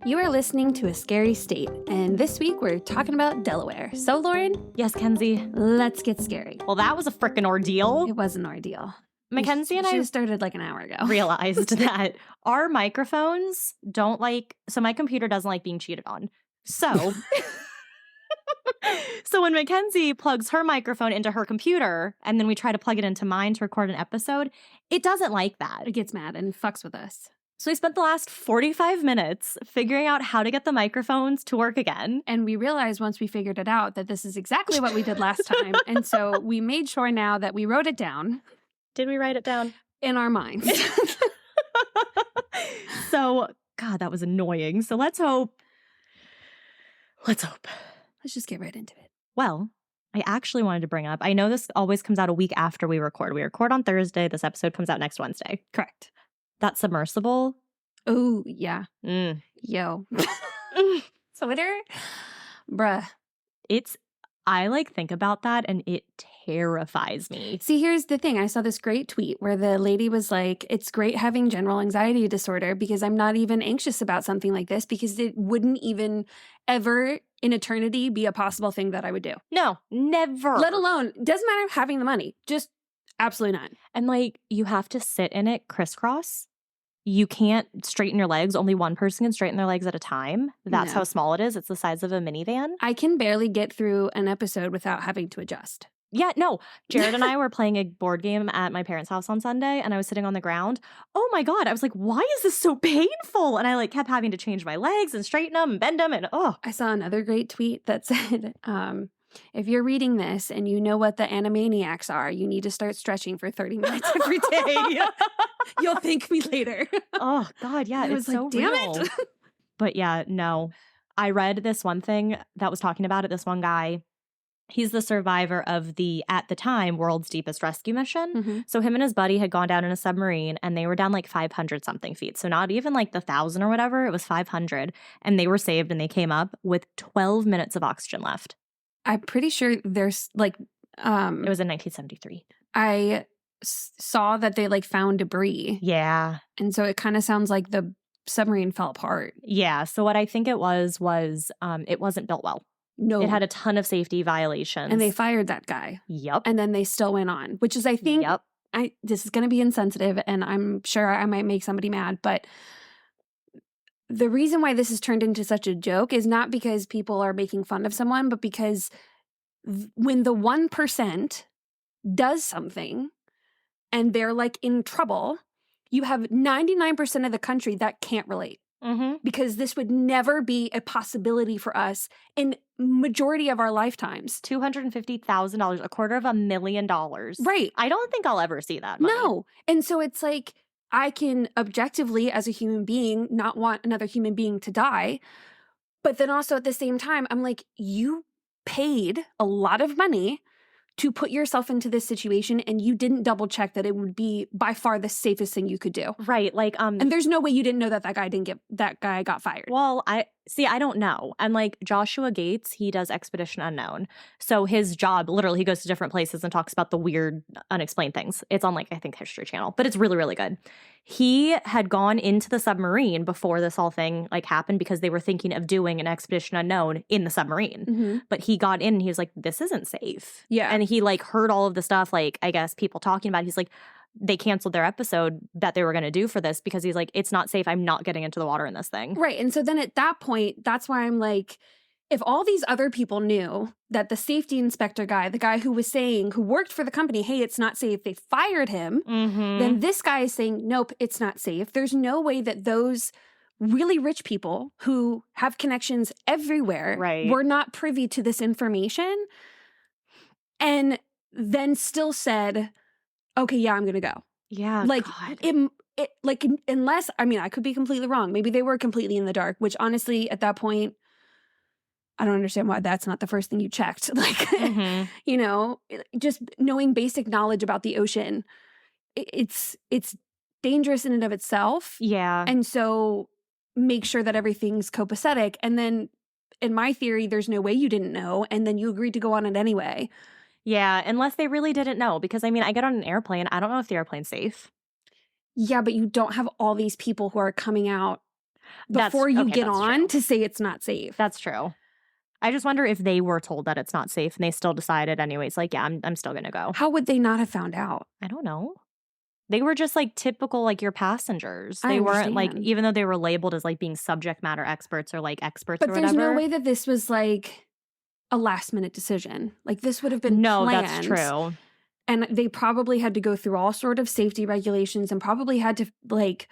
You are listening to A Scary State, and this week we're talking about Delaware. So, Lauren? Yes, Kenzie. Let's get scary. Well, that was a frickin' ordeal. It was an ordeal. Mackenzie and I started like an hour ago. realized that our microphones don't so my computer doesn't like being cheated on. So, so when Mackenzie plugs her microphone into her computer and then we try to plug it into mine to record an episode, it doesn't like that. It gets mad and fucks with us. So we spent the last 45 minutes figuring out how to get the microphones to work again. And we realized once we figured it out that this is exactly what we did last time. And so we made sure now that we wrote it down. Did we write it down? In our minds. So, God, that was annoying. So let's hope. Let's just get right into it. Well, I actually wanted to bring up, I know this always comes out a week after we record. We record on Thursday. This episode comes out next Wednesday. Correct. That submersible. Oh, yeah. Yo. Twitter? Bruh. I think about that and it terrifies me. See, here's the thing. I saw this great tweet where the lady was like, it's great having general anxiety disorder because I'm not even anxious about something like this because it wouldn't even ever in eternity be a possible thing that I would do. No, never. Let alone, doesn't matter having the money. Just absolutely not. And you have to sit in it crisscross. You can't straighten your legs. Only one person can straighten their legs at a time. That's how small it is. It's the size of a minivan. I can barely get through an episode without having to adjust. Yeah, no. Jared and I were playing a board game at my parents' house on Sunday, and I was sitting on the ground. Oh my God. I was like, why is this so painful? And I kept having to change my legs and straighten them and bend them. And I saw another great tweet that said, if you're reading this and you know what the Animaniacs are, you need to start stretching for 30 minutes every day. You'll thank me later. Oh, God, yeah. It's so damn real. it. But yeah, no. I read this one thing that was talking about it, this one guy. He's the survivor of the, at the time, world's deepest rescue mission. Mm-hmm. So him and his buddy had gone down in a submarine and they were down 500-something feet. So not even the 1,000 or whatever. It was 500. And they were saved and they came up with 12 minutes of oxygen left. I'm pretty sure there's it was in 1973. I saw that they found debris. Yeah. And so it kind of sounds like the submarine fell apart. Yeah. So what I think it was it wasn't built well. No. It had a ton of safety violations. And they fired that guy. Yep. And then they still went on, which is, I think, yep. This is going to be insensitive and I'm sure I might make somebody mad, but the reason why this has turned into such a joke is not because people are making fun of someone, but because when the 1% does something and they're in trouble, you have 99% of the country that can't relate. Mm-hmm. Because this would never be a possibility for us in majority of our lifetimes. $250,000, $250,000. Right. I don't think I'll ever see that money. No. And so it's I can objectively, as a human being, not want another human being to die. But then also at the same time, I'm you paid a lot of money to put yourself into this situation and you didn't double check that it would be by far the safest thing you could do. Right. And there's no way you didn't know that that guy got fired. Well, I don't know. And Joshua Gates, he does Expedition Unknown. So his job, literally, he goes to different places and talks about the weird, unexplained things. It's on I think History Channel, but it's really, really good. He had gone into the submarine before this whole thing happened because they were thinking of doing an Expedition Unknown in the submarine. Mm-hmm. But he got in and he was like, this isn't safe. Yeah. And he heard all of the stuff, I guess people talking about it. He's like, they canceled their episode that they were going to do for this because he's like, it's not safe. I'm not getting into the water in this thing. Right. And so then at that point, that's why I'm if all these other people knew that the safety inspector guy, the guy who worked for the company, hey, it's not safe, they fired him, then this guy is saying, nope, it's not safe. There's no way that those really rich people who have connections everywhere were not privy to this information and then still said, okay, yeah, I'm going to go. Yeah. Unless, I could be completely wrong. Maybe they were completely in the dark, which honestly, at that point, I don't understand why that's not the first thing you checked. Just knowing basic knowledge about the ocean, it's dangerous in and of itself. Yeah. And so make sure that everything's copacetic. And then in my theory, there's no way you didn't know. And then you agreed to go on it anyway. Yeah, unless they really didn't know. Because, I get on an airplane. I don't know if the airplane's safe. Yeah, but you don't have all these people who are coming out before you get on to say it's not safe. That's true. I just wonder if they were told that it's not safe and they still decided anyways, like, yeah, I'm still going to go. How would they not have found out? I don't know. They were just like typical, like your passengers. I They weren't like, understand. even though they were labeled as like being subject matter experts or like experts But or there's whatever. no way that this was like a last minute decision. Like this would have been planned. That's true. And they probably had to go through all sort of safety regulations and probably had to like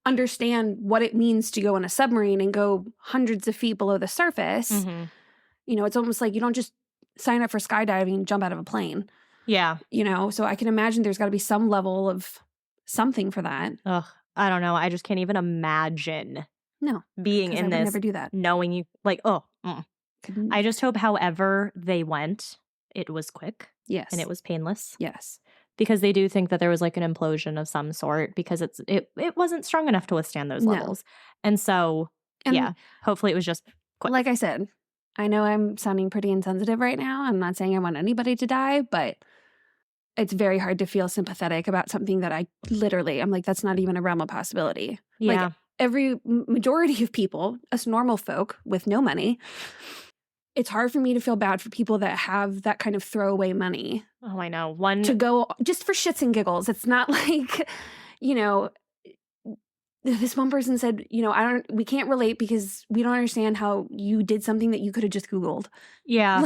understand what it means to go in a submarine and go hundreds of feet below the surface. Mm-hmm. You know, it's almost like you don't just sign up for skydiving and jump out of a plane. Yeah. You know, so I can imagine there's got to be some level of something for that. Ugh, I don't know. I just can't even imagine being in this, never do that. Knowing you, like, I just hope however they went, it was quick. Yes. And it was painless. Yes. Because they do think that there was like an implosion of some sort because it wasn't strong enough to withstand those levels. And so, hopefully it was just quick. Like I said, I know I'm sounding pretty insensitive right now. I'm not saying I want anybody to die, but it's very hard to feel sympathetic about something that I'm like, that's not even a realm of possibility. Yeah. Like every majority of people, us normal folk with no money, it's hard for me to feel bad for people that have that kind of throwaway money. Oh, I know. To go just for shits and giggles. It's not like, you know, this one person said, you know, we can't relate because we don't understand how you did something that you could have just Googled. Yeah.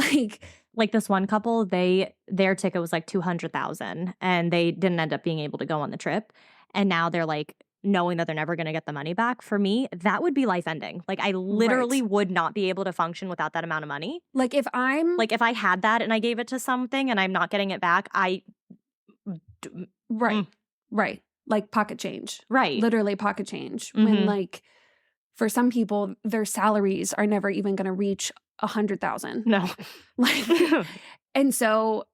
Like this one couple, their ticket was like $200,000 and they didn't end up being able to go on the trip. And now they're like, knowing that they're never going to get the money back. For me, that would be life ending. Like I literally would not be able to function without that amount of money. Like if I had that and I gave it to something and I'm not getting it back, Right. Like pocket change. Right. Literally pocket change. Mm-hmm. When like for some people, their salaries are never even going to reach 100,000. No. Like, and so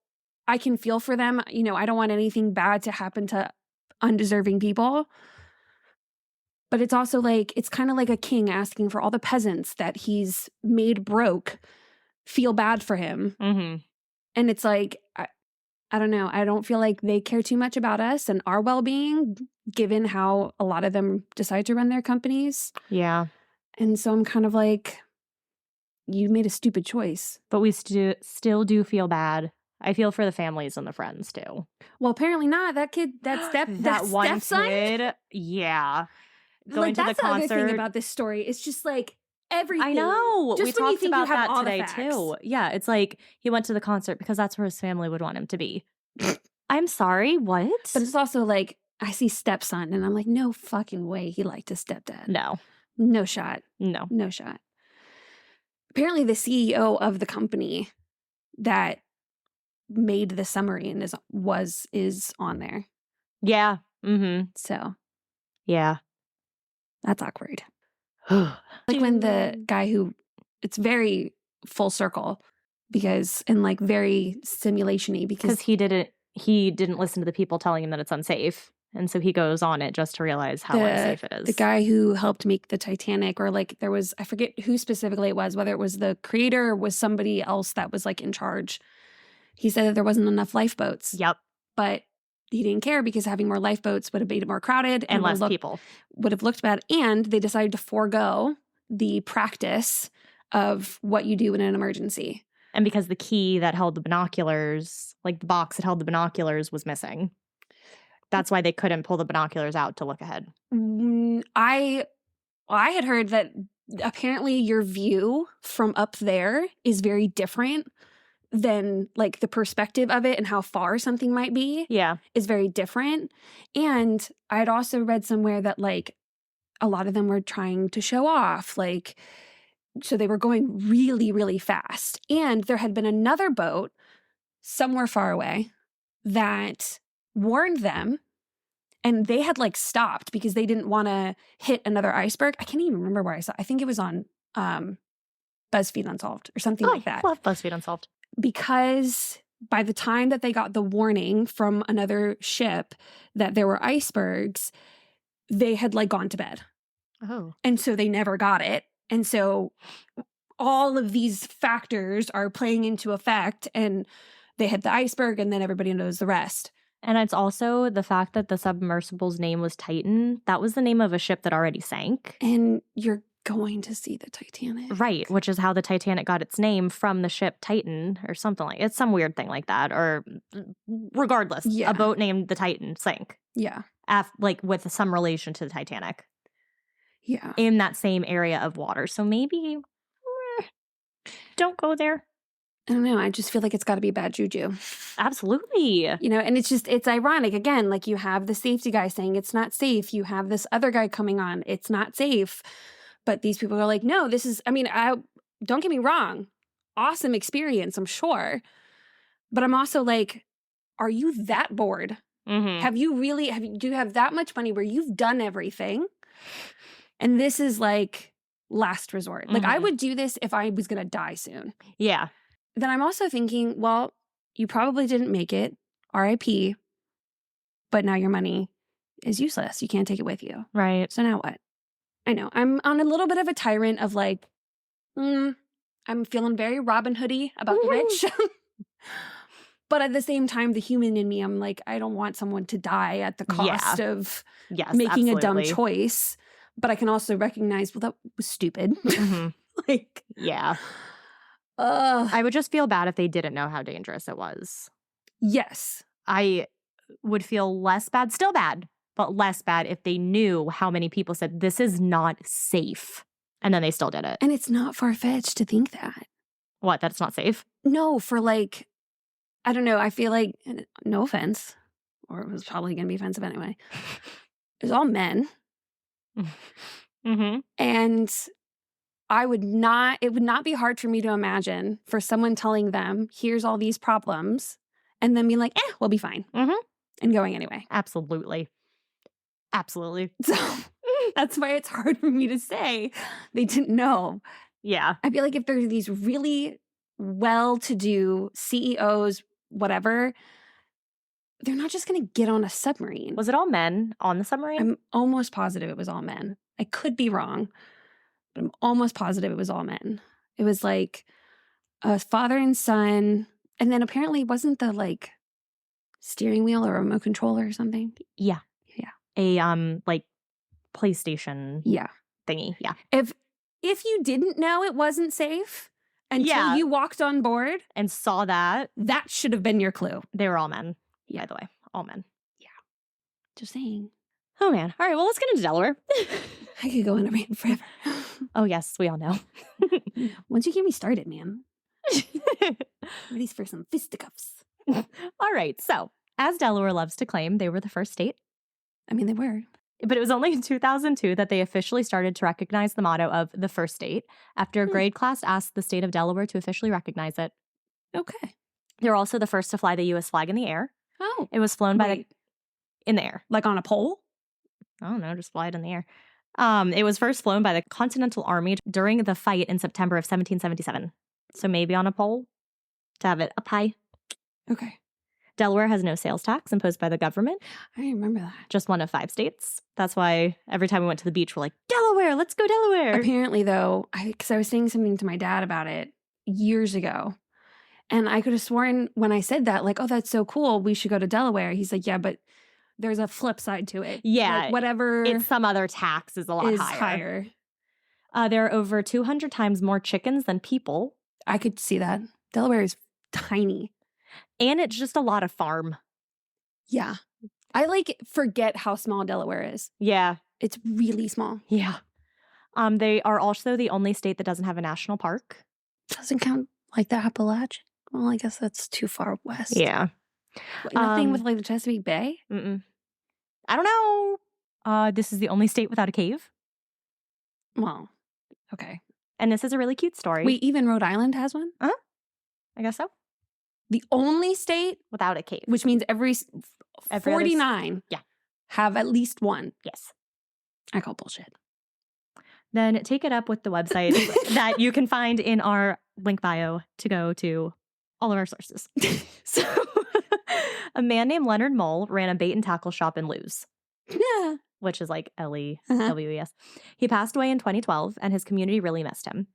I can feel for them. You know, I don't want anything bad to happen to undeserving people. But it's also like, it's kind of like a king asking for all the peasants that he's made broke feel bad for him. Mm-hmm. And it's like, I don't know. I don't feel like they care too much about us and our well-being, given how a lot of them decide to run their companies. Yeah. And so I'm kind of like, you made a stupid choice. But we still do feel bad. I feel for the families and the friends too. Well, apparently not. That kid, that one stepson? Kid, yeah. Going to the concert. That's the other thing about this story. It's just like everything. I know. Just we when talked you about that today too. Yeah, it's like he went to the concert because that's where his family would want him to be. I'm sorry, what? But it's also like, I see stepson and I'm like, no fucking way he liked his stepdad. No shot. No shot. Apparently the CEO of the company that made the submarine is on there. Yeah. Mm-hmm. So. Yeah. That's awkward. Like when the guy it's very full circle because, and like very simulation-y because he didn't listen to the people telling him that it's unsafe. And so he goes on it just to realize how unsafe it is. The guy who helped make the Titanic, or like there was, I forget who specifically it was, whether it was the creator or was somebody else that was like in charge. He said that there wasn't enough lifeboats. Yep. But he didn't care because having more lifeboats would have made it more crowded. And less people. Would have looked bad. And they decided to forego the practice of what you do in an emergency. And because the key that held the binoculars, like the box that held the binoculars, was missing. That's why they couldn't pull the binoculars out to look ahead. I had heard that apparently your view from up there is very different than like the perspective of it and how far something might be. Yeah. Is very different. And I had also read somewhere that like a lot of them were trying to show off, like, so they were going really, really fast. And there had been another boat somewhere far away that warned them, and they had like stopped because they didn't want to hit another iceberg. I can't even remember where I saw. I think it was on BuzzFeed Unsolved or something like that. I love BuzzFeed Unsolved. Because by the time that they got the warning from another ship that there were icebergs, they had like gone to bed. Oh. And so they never got it. And so all of these factors are playing into effect, and they hit the iceberg, and then everybody knows the rest. And it's also the fact that the submersible's name was Titan. That was the name of a ship that already sank. And you're going to see the Titanic. Right, which is how the Titanic got its name, from the ship Titan or something like it's some weird thing like that. Or regardless, Yeah. a boat named the Titan sank. Yeah. Like with some relation to the Titanic. Yeah. In that same area of water. So maybe don't go there. I don't know. I just feel like it's got to be bad juju. Absolutely. And it's ironic. Again, like you have the safety guy saying it's not safe. You have this other guy coming on. It's not safe. But these people are like, no, this is, don't get me wrong. Awesome experience, I'm sure. But I'm also like, are you that bored? Mm-hmm. Do you have that much money where you've done everything? And this is like last resort. Like I would do this if I was going to die soon. Yeah. Then I'm also thinking, well, you probably didn't make it, RIP, but now your money is useless. You can't take it with you. Right. So now what? I know. I'm on a little bit of a tyrant of like, I'm feeling very Robin Hood-y about the rich. But at the same time, the human in me, I'm like, I don't want someone to die at the cost of making a dumb choice. But I can also recognize, well, that was stupid. Like, yeah. I would just feel bad if they didn't know how dangerous it was. Yes. I would feel less bad, still bad, but less bad if they knew how many people said, this is not safe. And then they still did it. And it's not far-fetched to think that. What, that it's not safe? No, for like, I don't know. I feel like, no offense, or it was probably going to be offensive anyway. It was all men. Mm-hmm. And it would not be hard for me to imagine for someone telling them, here's all these problems, and then being like, we'll be fine. And going anyway. Absolutely. Absolutely. So that's why it's hard for me to say they didn't know. Yeah. I feel like if there's these really well-to-do CEOs, whatever, they're not just going to get on a submarine. Was it all men on the submarine? I'm almost positive it was all men. I could be wrong, but I'm almost positive it was all men. It was like a father and son, and then apparently wasn't the like steering wheel or remote controller or something? Yeah. Yeah. A like PlayStation thingy. Yeah. If you didn't know it wasn't safe until you walked on board and saw that should have been your clue. They were all men. By the way, all men. Yeah. Just saying. Oh, man. All right, well, let's get into Delaware. I could go on a rant forever. Oh, yes, we all know. Once you get me started, man. Ready for some fisticuffs. All right, so as Delaware loves to claim, they were the first state. I mean, they were. But it was only in 2002 that they officially started to recognize the motto of the first state after a grade class asked the state of Delaware to officially recognize it. Okay. They were also the first to fly the U.S. flag in the air. Oh. It was flown in the air. Like on a pole? I don't know, just fly it in the air. It was first flown by the Continental Army during the fight in September of 1777. So maybe on a pole to have it up high. Okay. Delaware has no sales tax imposed by the government. I remember that. Just one of 5 states. That's why every time we went to the beach, we're like, Delaware, let's go Delaware. Apparently, though, because I was saying something to my dad about it years ago. And I could have sworn when I said that, like, oh, that's so cool. We should go to Delaware. He's like, yeah, but there's a flip side to it. Yeah. Like, whatever. It's some other tax is a lot higher. There are over 200 times more chickens than people. I could see that. Delaware is tiny. And it's just a lot of farm. Yeah. I forget how small Delaware is. Yeah. It's really small. Yeah. They are also the only state that doesn't have a national park. Doesn't count like the Appalachian. Well, I guess that's too far west. Yeah. Nothing with the Chesapeake Bay? Mm-mm. I don't know. This is the only state without a cave. Well, okay. And this is a really cute story. Wait, even Rhode Island has one? I guess so. The only state without a cave. Which means every 49 have at least one. Yes. I call bullshit. Then take it up with the website that you can find in our link bio to go to all of our sources. So, a man named Leonard Mole ran a bait and tackle shop in Lewes. Yeah. Which is like L-E-W-E-S. He passed away in 2012, and his community really missed him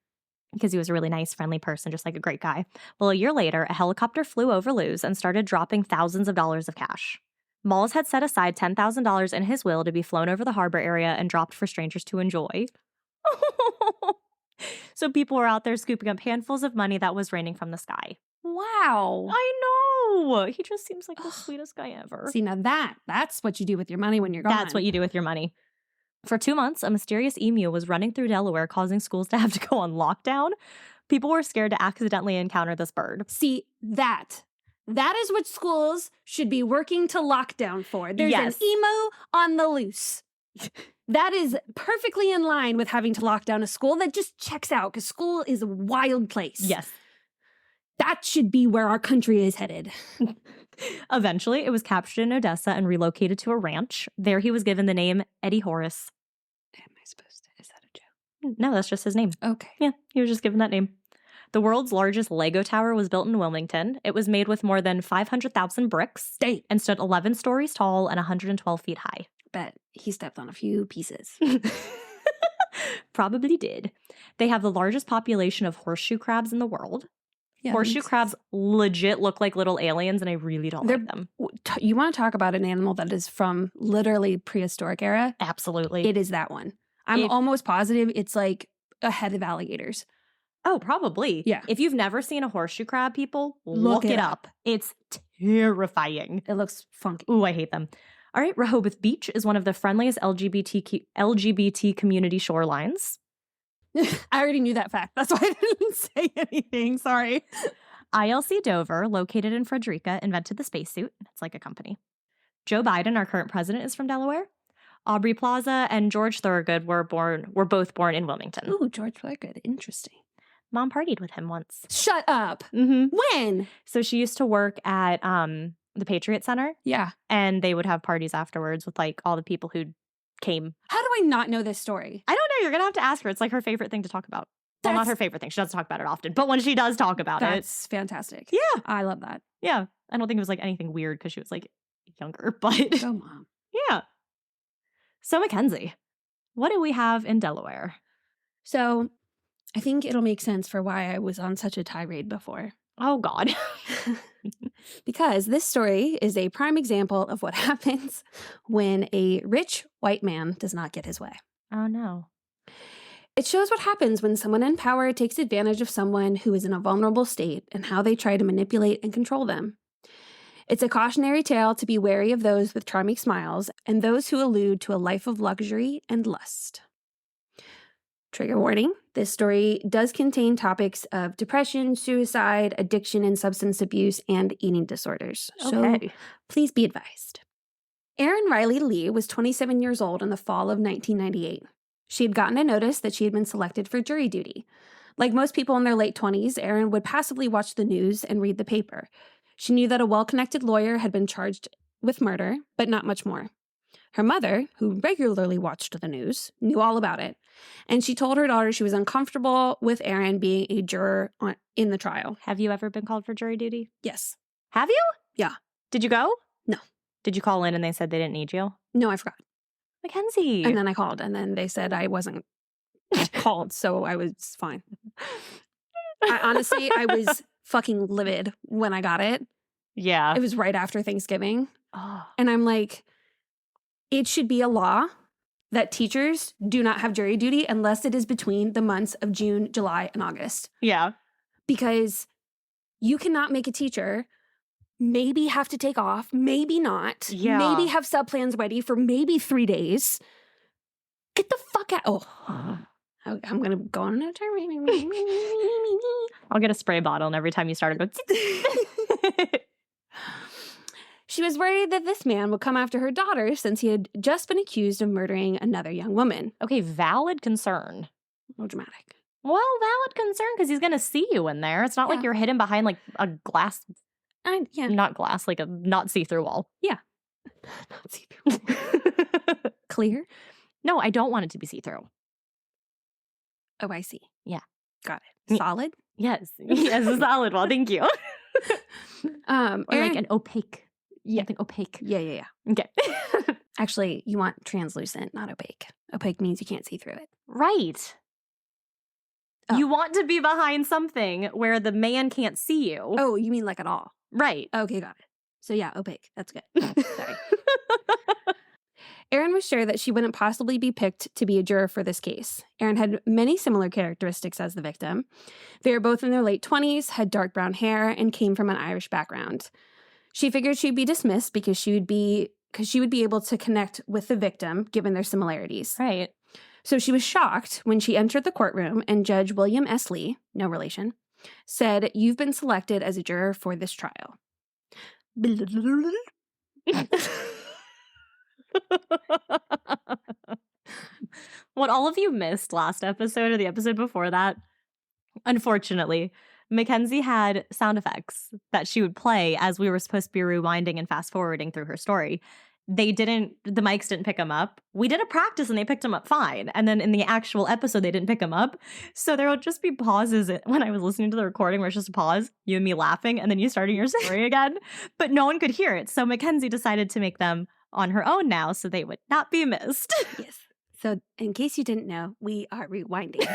because he was a really nice, friendly person, just like a great guy. Well, a year later, a helicopter flew over Lewes and started dropping thousands of dollars of cash. Malls had set aside $10,000 in his will to be flown over the harbor area and dropped for strangers to enjoy. So people were out there scooping up handfuls of money that was raining from the sky. Wow. I know. He just seems like the sweetest guy ever. See, now that's what you do with your money when you're gone. That's what you do with your money. For 2 months, a mysterious emu was running through Delaware, causing schools to have to go on lockdown. People were scared to accidentally encounter this bird. See, that is what schools should be working to lockdown for. There's an emu on the loose. That is perfectly in line with having to lock down a school. That just checks out, because school is a wild place. Yes. That should be where our country is headed. Eventually, it was captured in Odessa and relocated to a ranch. There he was given the name Eddie Horace. Am I supposed to? Is that a joke? No, that's just his name. Okay. Yeah, he was just given that name. The world's largest Lego tower was built in Wilmington. It was made with more than 500,000 bricks and stood 11 stories tall and 112 feet high. Bet he stepped on a few pieces. Probably did. They have the largest population of horseshoe crabs in the world. Yeah, horseshoe crabs legit look like little aliens, and I really don't like them. You want to talk about an animal that is from literally prehistoric era? Absolutely. It is that one. I'm almost positive it's like ahead of alligators. Oh, probably. Yeah. If you've never seen a horseshoe crab, people, look it up. It's terrifying. It looks funky. Ooh, I hate them. All right, Rehoboth Beach is one of the friendliest LGBT community shorelines. I already knew that fact. That's why I didn't say anything. Sorry. ILC Dover, located in Frederica, invented the spacesuit. It's like a company. Joe Biden, our current president, is from Delaware. Aubrey Plaza and George Thorogood were both born in Wilmington. Ooh, George Thorogood. Interesting. Mom partied with him once. Shut up. Mm-hmm. When? So she used to work at the Patriot Center. Yeah. And they would have parties afterwards with like all the people who came. How do I not know this story? I don't know. You're going to have to ask her. It's like her favorite thing to talk about. Well, not her favorite thing. She doesn't talk about it often. But when she does talk about it. That's fantastic. Yeah. I love that. Yeah. I don't think it was like anything weird because she was like younger. But go Mom. Yeah. So Mackenzie, what do we have in Delaware? So I think it'll make sense for why I was on such a tirade before. Oh, God. Because this story is a prime example of what happens when a rich white man does not get his way. Oh, no. It shows what happens when someone in power takes advantage of someone who is in a vulnerable state and how they try to manipulate and control them. It's a cautionary tale to be wary of those with charming smiles and those who allude to a life of luxury and lust. Trigger warning, this story does contain topics of depression, suicide, addiction and substance abuse, and eating disorders. So please be advised. Erin Riley Lee was 27 years old in the fall of 1998. She had gotten a notice that she had been selected for jury duty. Like most people in their late 20s, Erin would passively watch the news and read the paper. She knew that a well-connected lawyer had been charged with murder, but not much more. Her mother, who regularly watched the news, knew all about it, and she told her daughter she was uncomfortable with Erin being a juror in the trial. Have you ever been called for jury duty? Yes. Have you? Yeah. Did you go? No. Did you call in and they said they didn't need you? No, I forgot. Mackenzie. And then I called, and then they said I wasn't called, so I was fine. I was fucking livid when I got it. Yeah. It was right after Thanksgiving. Oh. And I'm like, it should be a law that teachers do not have jury duty unless it is between the months of June, July, and August. Yeah. Because you cannot make a teacher maybe have to take off, maybe not, maybe have sub-plans ready for maybe 3 days. Get the fuck out. Oh, I'm going to go on a tirade. I'll get a spray bottle and every time you start, go. She was worried that this man would come after her daughter since he had just been accused of murdering another young woman. Okay, valid concern. Oh, dramatic. Well, valid concern because he's going to see you in there. It's not like you're hidden behind like a glass. Not glass, like a not see-through wall. Yeah. Not see-through. Clear? No, I don't want it to be see-through. Oh, I see. Yeah. Got it. Solid? Yes. Yes, a solid wall. Thank you. Or like an opaque. Yeah. Something opaque. Yeah. Okay. Actually, you want translucent, not opaque. Opaque means you can't see through it. Right. Oh. You want to be behind something where the man can't see you. Oh, you mean like at all? Right. Okay, got it. So yeah, opaque. That's good. Sorry. Erin was sure that she wouldn't possibly be picked to be a juror for this case. Erin had many similar characteristics as the victim. They were both in their late 20s, had dark brown hair, and came from an Irish background. She figured she'd be dismissed because she would be able to connect with the victim, given their similarities. Right. So she was shocked when she entered the courtroom and Judge William S. Lee, no relation, said, "You've been selected as a juror for this trial." What all of you missed last episode or the episode before that, unfortunately, Mackenzie had sound effects that she would play as we were supposed to be rewinding and fast forwarding through her story. The mics didn't pick them up. We did a practice and they picked them up fine. And then in the actual episode, they didn't pick them up. So there would just be pauses when I was listening to the recording where it's just a pause, you and me laughing, and then you starting your story again. But no one could hear it. So Mackenzie decided to make them on her own now so they would not be missed. Yes. So in case you didn't know, we are rewinding.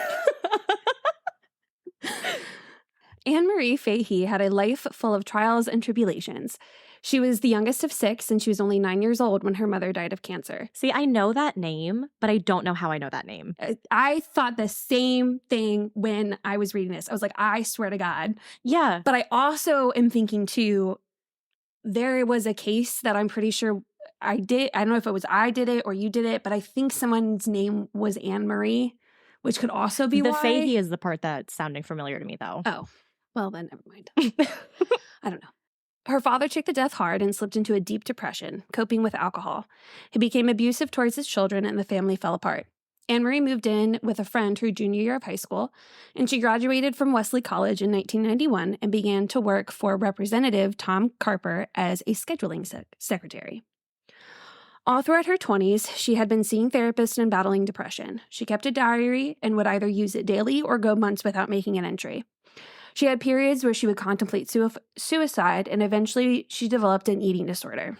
Anne-Marie Fahey had a life full of trials and tribulations. She was the youngest of 6, and she was only 9 years old when her mother died of cancer. See, I know that name, but I don't know how I know that name. I thought the same thing when I was reading this. I was like, I swear to God. Yeah. But I also am thinking, too, there was a case that I'm pretty sure I did. I don't know if it was I did it or you did it, but I think someone's name was Anne-Marie, which could also be the why. Fahey is the part that's sounding familiar to me, though. Oh, well, then never mind. I don't know. Her father took the death hard and slipped into a deep depression, coping with alcohol. He became abusive towards his children, and the family fell apart. Anne-Marie moved in with a friend her junior year of high school, and she graduated from Wesley College in 1991 and began to work for Representative Tom Carper as a scheduling secretary. All throughout her 20s, she had been seeing therapists and battling depression. She kept a diary and would either use it daily or go months without making an entry. She had periods where she would contemplate suicide, and eventually she developed an eating disorder.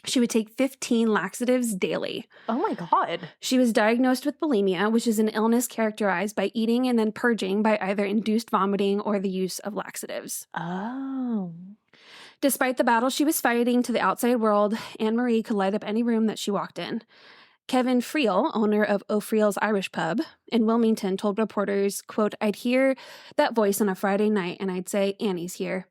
She would take 15 laxatives daily. Oh my God. She was diagnosed with bulimia, which is an illness characterized by eating and then purging by either induced vomiting or the use of laxatives. Oh. Despite the battle she was fighting to the outside world, Anne-Marie could light up any room that she walked in. Kevin Friel, owner of O'Friel's Irish Pub in Wilmington, told reporters, quote, "I'd hear that voice on a Friday night and I'd say, 'Annie's here.'"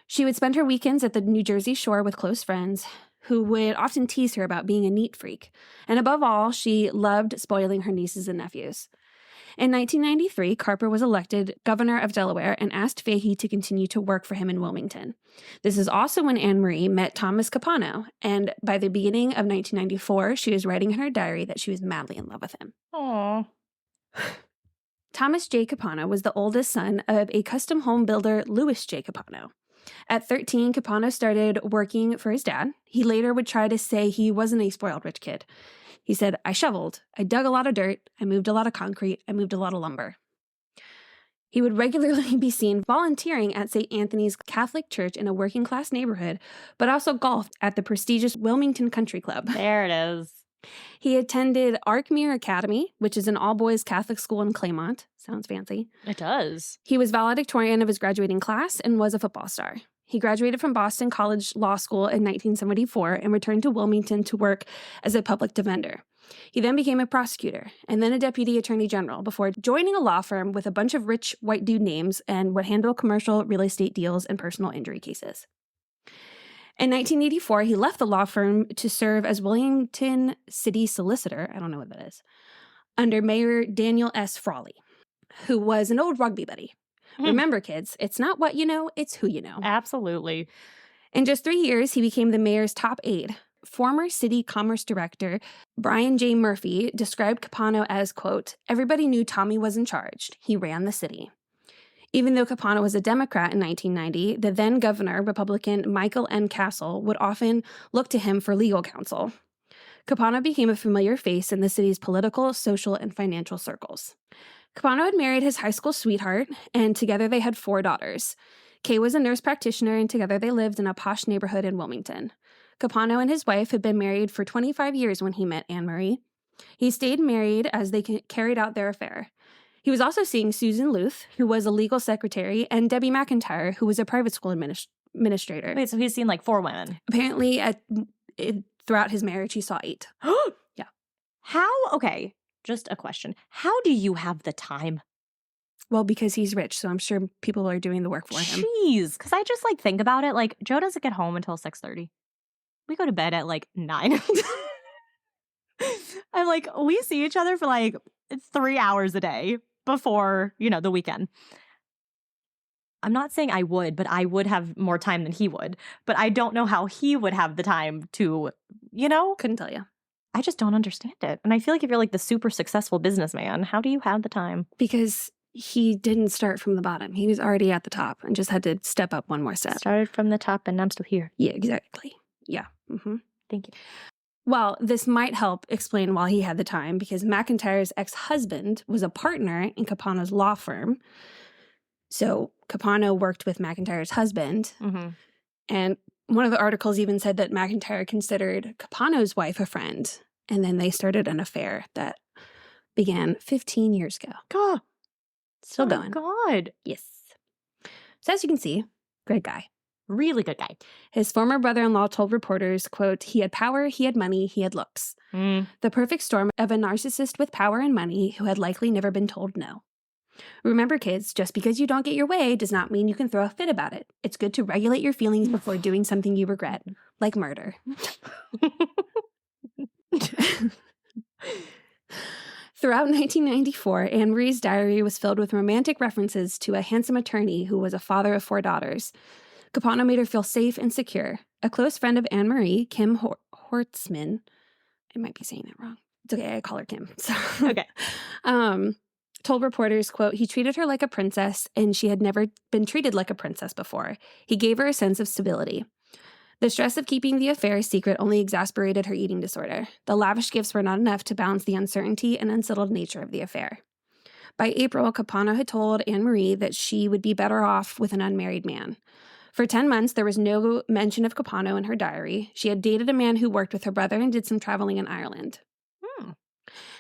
She would spend her weekends at the New Jersey shore with close friends who would often tease her about being a neat freak. And above all, she loved spoiling her nieces and nephews. In 1993, Carper was elected governor of Delaware and asked Fahey to continue to work for him in Wilmington. This is also when Anne-Marie met Thomas Capano, and by the beginning of 1994, she was writing in her diary that she was madly in love with him. Aww. Thomas J. Capano was the oldest son of a custom home builder, Louis J. Capano. At 13, Capano started working for his dad. He later would try to say he wasn't a spoiled rich kid. He said, "I shoveled, I dug a lot of dirt, I moved a lot of concrete, I moved a lot of lumber." He would regularly be seen volunteering at St. Anthony's Catholic Church in a working-class neighborhood, but also golfed at the prestigious Wilmington Country Club. There it is. He attended Arkmere Academy, which is an all-boys Catholic school in Claymont. Sounds fancy. It does. He was valedictorian of his graduating class and was a football star. He graduated from Boston College Law School in 1974 and returned to Wilmington to work as a public defender. He then became a prosecutor and then a deputy attorney general before joining a law firm with a bunch of rich white dude names and would handle commercial real estate deals and personal injury cases. In 1984, he left the law firm to serve as Wilmington City Solicitor, I don't know what that is, under Mayor Daniel S. Frawley, who was an old rugby buddy. Remember, kids, it's not what you know, it's who you know. Absolutely. In just 3 years, he became the mayor's top aide. Former city commerce director Brian J. Murphy described Capano as, quote, "Everybody knew Tommy was in charge. He ran the city." Even though Capano was a Democrat in 1990, the then governor, Republican Michael N. Castle, would often look to him for legal counsel. Capano became a familiar face in the city's political, social, and financial circles. Capano had married his high school sweetheart, and together they had 4 daughters. Kay was a nurse practitioner, and together they lived in a posh neighborhood in Wilmington. Capano and his wife had been married for 25 years when he met Anne-Marie. He stayed married as they carried out their affair. He was also seeing Susan Luth, who was a legal secretary, and Debbie McIntyre, who was a private school administrator. Wait, so he's seen like 4 women? Apparently, throughout his marriage, he saw 8. Yeah. How? Okay, just a question. How do you have the time? Well, because he's rich, so I'm sure people are doing the work for him. Jeez, because I just like think about it. Like Joe doesn't get home until 6:30. We go to bed at like 9. I'm like, we see each other for like 3 hours a day before, the weekend. I'm not saying I would, but I would have more time than he would. But I don't know how he would have the time to, Couldn't tell you. I just don't understand it. And I feel like if you're like the super successful businessman, how do you have the time? Because he didn't start from the bottom. He was already at the top and just had to step up one more step. Started from the top and I'm still here. Yeah, exactly. Yeah. Mm-hmm. Thank you. Well, this might help explain why he had the time, because McIntyre's ex-husband was a partner in Capano's law firm. So Capano worked with McIntyre's husband. Mm-hmm. And one of the articles even said that McIntyre considered Capano's wife a friend. And then they started an affair that began 15 years ago. God. Still going. God. Yes. So as you can see, great guy. Really good guy. His former brother-in-law told reporters, quote, he had power, he had money, he had looks. The perfect storm of a narcissist with power and money who had likely never been told no. Remember, kids, just because you don't get your way does not mean you can throw a fit about it. It's good to regulate your feelings before doing something you regret, like murder. Throughout 1994, Anne Marie's diary was filled with romantic references to a handsome attorney who was a father of 4 daughters. Capano made her feel safe and secure. A close friend of Anne Marie, Kim Hortzman, I might be saying that wrong. It's okay, I call her Kim. So, Okay. Told reporters, quote, he treated her like a princess, and she had never been treated like a princess before. He gave her a sense of stability. The stress of keeping the affair secret only exasperated her eating disorder. The lavish gifts were not enough to balance the uncertainty and unsettled nature of the affair. By April, Capano had told Anne Marie that she would be better off with an unmarried man. For 10 months, there was no mention of Capano in her diary. She had dated a man who worked with her brother and did some traveling in Ireland.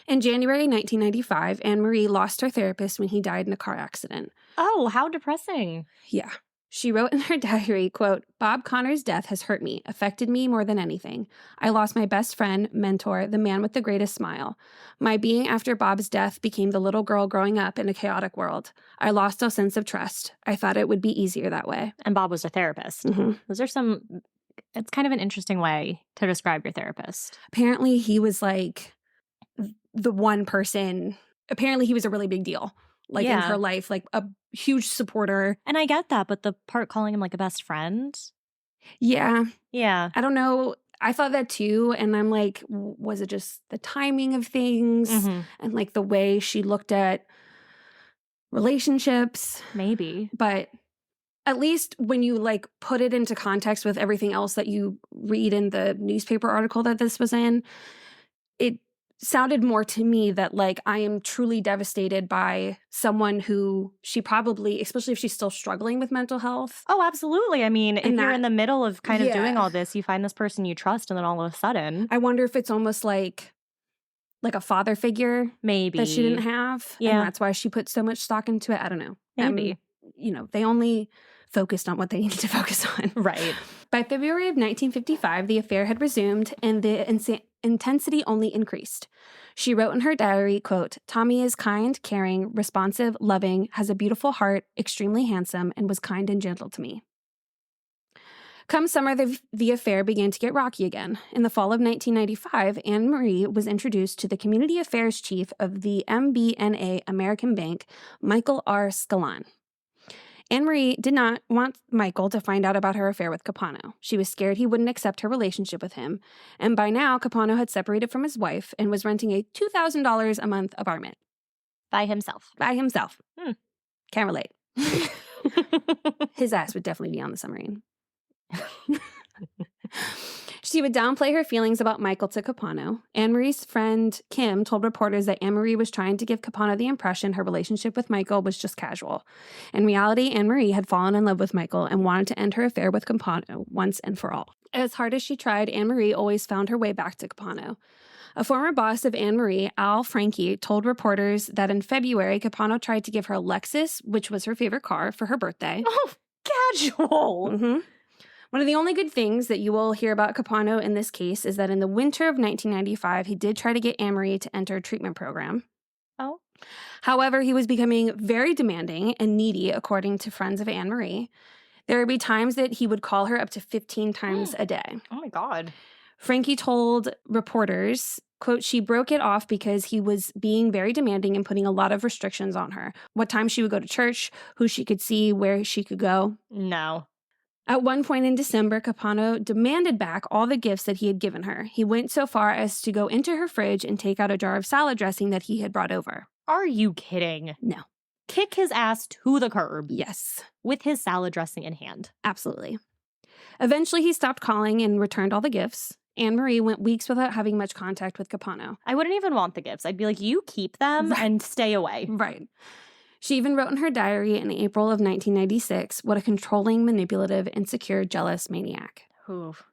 In January 1995, Anne Marie lost her therapist when he died in a car accident. Oh, how depressing. Yeah. She wrote in her diary, quote, Bob Connor's death has hurt me, affected me more than anything. I lost my best friend, mentor, the man with the greatest smile. My being after Bob's death became the little girl growing up in a chaotic world. I lost a sense of trust. I thought it would be easier that way. And Bob was a therapist. Mm-hmm. It's kind of an interesting way to describe your therapist. Apparently he was like the one person, apparently he was a really big deal, like in her life, like a huge supporter. And I get that, but the part calling him like a best friend? Yeah. Yeah. I don't know. I thought that too. And I'm like, was it just the timing of things and like the way she looked at relationships? Maybe. But at least when you like put it into context with everything else that you read in the newspaper article that this was in, it sounded more to me that like I am truly devastated by someone who she probably, especially if she's still struggling with mental health. Oh, absolutely. I mean, if you're in the middle of kind of doing all this, you find this person you trust and then all of a sudden. I wonder if it's almost like a father figure maybe that she didn't have. Yeah. And that's why she put so much stock into it. I don't know. Maybe. They only focused on what they needed to focus on. Right. By February of 1955, the affair had resumed and the intensity only increased. She wrote in her diary, quote, Tommy is kind, caring, responsive, loving, has a beautiful heart, extremely handsome, and was kind and gentle to me. Come summer, the affair began to get rocky again. In the fall of 1995, Anne Marie was introduced to the community affairs chief of the MBNA American Bank, Michael R. Scallan. Anne Marie did not want Michael to find out about her affair with Capano. She was scared he wouldn't accept her relationship with him. And by now, Capano had separated from his wife and was renting a $2,000 a month apartment. By himself. Can't relate. His ass would definitely be on the submarine. She would downplay her feelings about Michael to Capano. Anne Marie's friend Kim told reporters that Anne Marie was trying to give Capano the impression her relationship with Michael was just casual. In reality, Anne Marie had fallen in love with Michael and wanted to end her affair with Capano once and for all. As hard as she tried, Anne Marie always found her way back to Capano. A former boss of Anne Marie, Al Frankie, told reporters that in February, Capano tried to give her a Lexus, which was her favorite car, for her birthday. Oh, casual. One of the only good things that you will hear about Capano in this case is that in the winter of 1995, he did try to get Anne-Marie to enter a treatment program. Oh. However, he was becoming very demanding and needy, according to friends of Anne-Marie. There would be times that he would call her up to 15 times a day. Oh, my God. Frankie told reporters, quote, she broke it off because he was being very demanding and putting a lot of restrictions on her. What time she would go to church, who she could see, where she could go. No. At one point in December, Capano demanded back all the gifts that he had given her. He went so far as to go into her fridge and take out a jar of salad dressing that he had brought over. Are you kidding? No. Kick his ass to the curb. Yes. With his salad dressing in hand. Absolutely. Eventually, he stopped calling and returned all the gifts. Anne-Marie went weeks without having much contact with Capano. I wouldn't even want the gifts. I'd be like, you keep them and stay away. Right. She even wrote in her diary in April of 1996, what a controlling, manipulative, insecure, jealous maniac. Oof.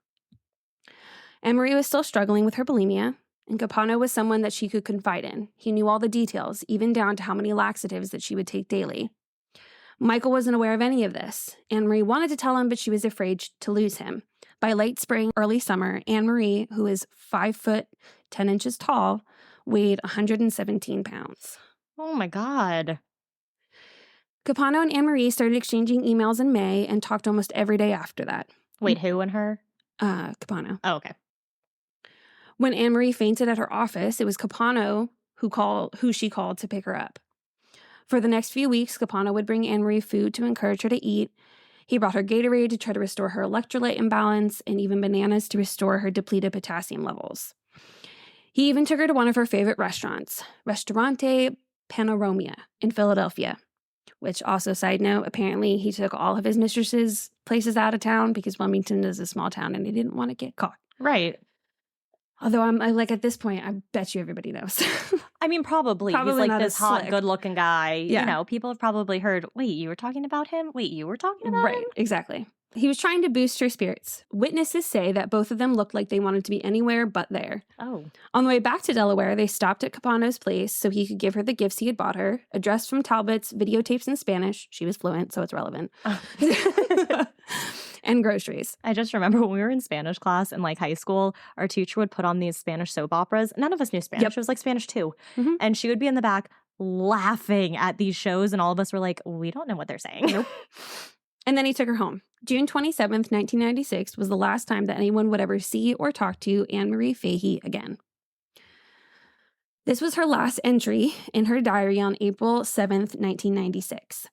Anne-Marie was still struggling with her bulimia, and Capano was someone that she could confide in. He knew all the details, even down to how many laxatives that she would take daily. Michael wasn't aware of any of this. Anne-Marie wanted to tell him, but she was afraid to lose him. By late spring, early summer, Anne-Marie, who is 5 foot 10 inches tall, weighed 117 pounds. Oh, my God. Capano and Anne-Marie started exchanging emails in May and talked almost every day after that. Wait, who and her? Capano. Oh, okay. When Anne-Marie fainted at her office, it was Capano who she called to pick her up. For the next few weeks, Capano would bring Anne-Marie food to encourage her to eat. He brought her Gatorade to try to restore her electrolyte imbalance and even bananas to restore her depleted potassium levels. He even took her to one of her favorite restaurants, Ristorante Panorama in Philadelphia, which also, side note, apparently he took all of his mistress's places out of town because Wilmington is a small town and he didn't want to get caught. Right. Although I'm like, at this point, I bet you everybody knows. I mean, probably. Probably He's like not this as hot, slick. good-looking guy. Yeah. You know, people have probably heard, wait, you were talking about him? Wait, you were talking about him? Right, exactly. He was trying to boost her spirits. Witnesses say that both of them looked like they wanted to be anywhere but there. Oh. On the way back to Delaware, they stopped at Capano's place so he could give her the gifts he had bought her, a dress from Talbot's, videotapes in Spanish. She was fluent, so it's relevant. And groceries. I just remember when we were in Spanish class in like high school, our teacher would put on these Spanish soap operas. None of us knew Spanish. Yep. It was like Spanish too. Mm-hmm. And she would be in the back laughing at these shows. And all of us were like, we don't know what they're saying. Nope. And then he took her home. June 27th, 1996 was the last time that anyone would ever see or talk to Anne-Marie Fahey again. This was her last entry in her diary on April 7th, 1996.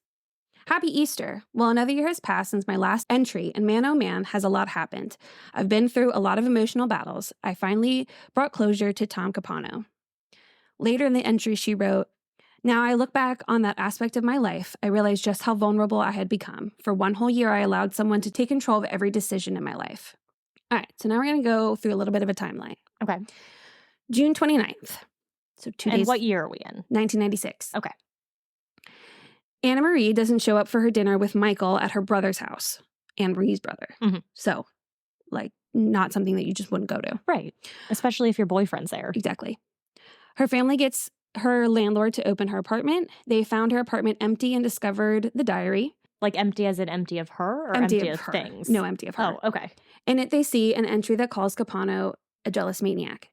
Happy Easter. Well, another year has passed since my last entry, and man, oh man, has a lot happened. I've been through a lot of emotional battles. I finally brought closure to Tom Capano. Later in the entry, she wrote, now I look back on that aspect of my life, I realize just how vulnerable I had become. For one whole year, I allowed someone to take control of every decision in my life. All right, so now we're going to go through a little bit of a timeline. Okay. June 29th. So 2 days. And what year are we in? 1996. Okay. Anne-Marie doesn't show up for her dinner with Michael at her brother's house, Anne-Marie's brother. Mm-hmm. So, like, not something that you just wouldn't go to. Right. Especially if your boyfriend's there. Exactly. Her family gets her landlord to open her apartment. They found her apartment empty and discovered the diary. Like empty as in empty of her or empty of her. things? No, empty of her. Oh, okay. In it, they see an entry that calls Capano a jealous maniac.